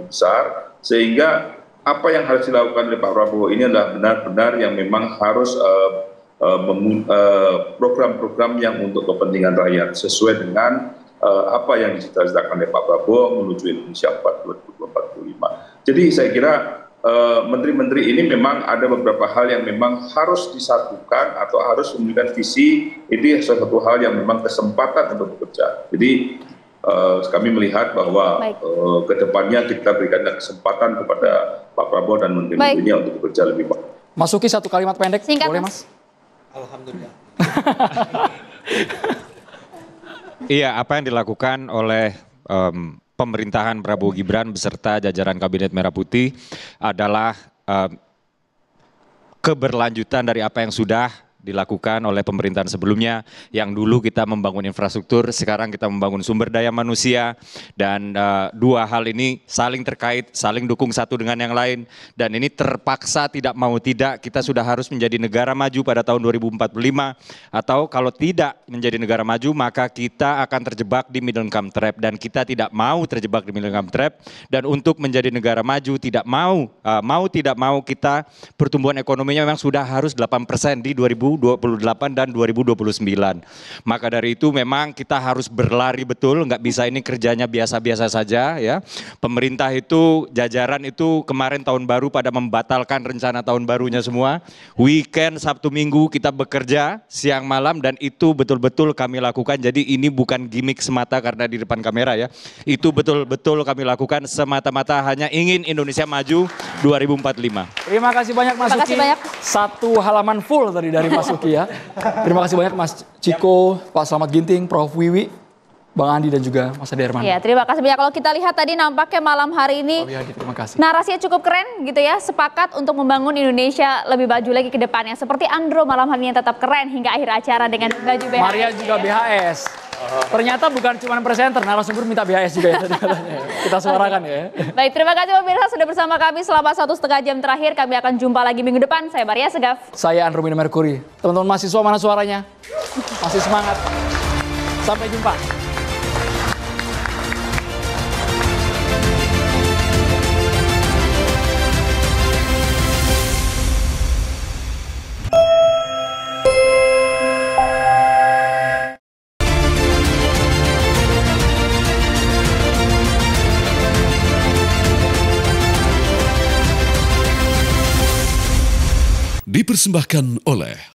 besar. Sehingga apa yang harus dilakukan oleh Pak Prabowo ini adalah benar-benar yang memang harus program-program yang untuk kepentingan rakyat. Sesuai dengan apa yang dicita-citakan oleh Pak Prabowo menuju Indonesia 2045. Jadi saya kira menteri-menteri ini memang ada beberapa hal yang memang harus disatukan atau harus memberikan visi. Itu salah satu hal yang memang kesempatan untuk bekerja. Jadi kami melihat bahwa kedepannya kita berikan kesempatan kepada Pak Prabowo dan menteri-menterinya untuk bekerja lebih baik. Masuki satu kalimat pendek, singkat, boleh Mas? Alhamdulillah. Iya, apa yang dilakukan oleh pemerintahan Prabowo Gibran beserta jajaran Kabinet Merah Putih adalah keberlanjutan dari apa yang sudah dilakukan oleh pemerintahan sebelumnya, yang dulu kita membangun infrastruktur, sekarang kita membangun sumber daya manusia, dan dua hal ini saling terkait, saling dukung satu dengan yang lain, dan ini terpaksa tidak mau tidak kita sudah harus menjadi negara maju pada tahun 2045, atau kalau tidak menjadi negara maju maka kita akan terjebak di middle income trap, dan kita tidak mau terjebak di middle income trap. Dan untuk menjadi negara maju tidak mau tidak mau kita pertumbuhan ekonominya memang sudah harus 8% di 2025. 2028 dan 2029. Maka dari itu memang kita harus berlari betul, nggak bisa ini kerjanya biasa-biasa saja ya. Pemerintah itu, jajaran itu kemarin tahun baru pada membatalkan rencana tahun barunya semua. Weekend, Sabtu Minggu kita bekerja siang malam dan itu betul-betul kami lakukan. Jadi ini bukan gimmick semata karena di depan kamera ya. Itu betul-betul kami lakukan semata-mata hanya ingin Indonesia maju 2045. Terima kasih banyak Mas Terima kasih Uki. banyak. Satu halaman full tadi dari Mas Uki ya. Terima kasih banyak Mas Ciko, Pak Slamet Ginting, Prof Wiwi, Bang Andi dan juga Mas Aderman. Ya, terima kasih banyak. Kalau kita lihat tadi nampaknya malam hari ini Terima kasih. narasinya cukup keren gitu ya, sepakat untuk membangun Indonesia lebih maju lagi ke depannya. Seperti Andro malam hari ini tetap keren hingga akhir acara dengan baju BHS. Maria juga BHS. Ternyata bukan cuma presenter, narasumber minta BHS juga ya tadi katanya. Kita suarakan ya. Baik, terima kasih pemirsa sudah bersama kami selama 1,5 jam terakhir. Kami akan jumpa lagi minggu depan. Saya Maria Segaf. Saya Andro Mina Merkuri. Teman-teman mahasiswa mana suaranya? Masih semangat. Sampai jumpa. Dipersembahkan oleh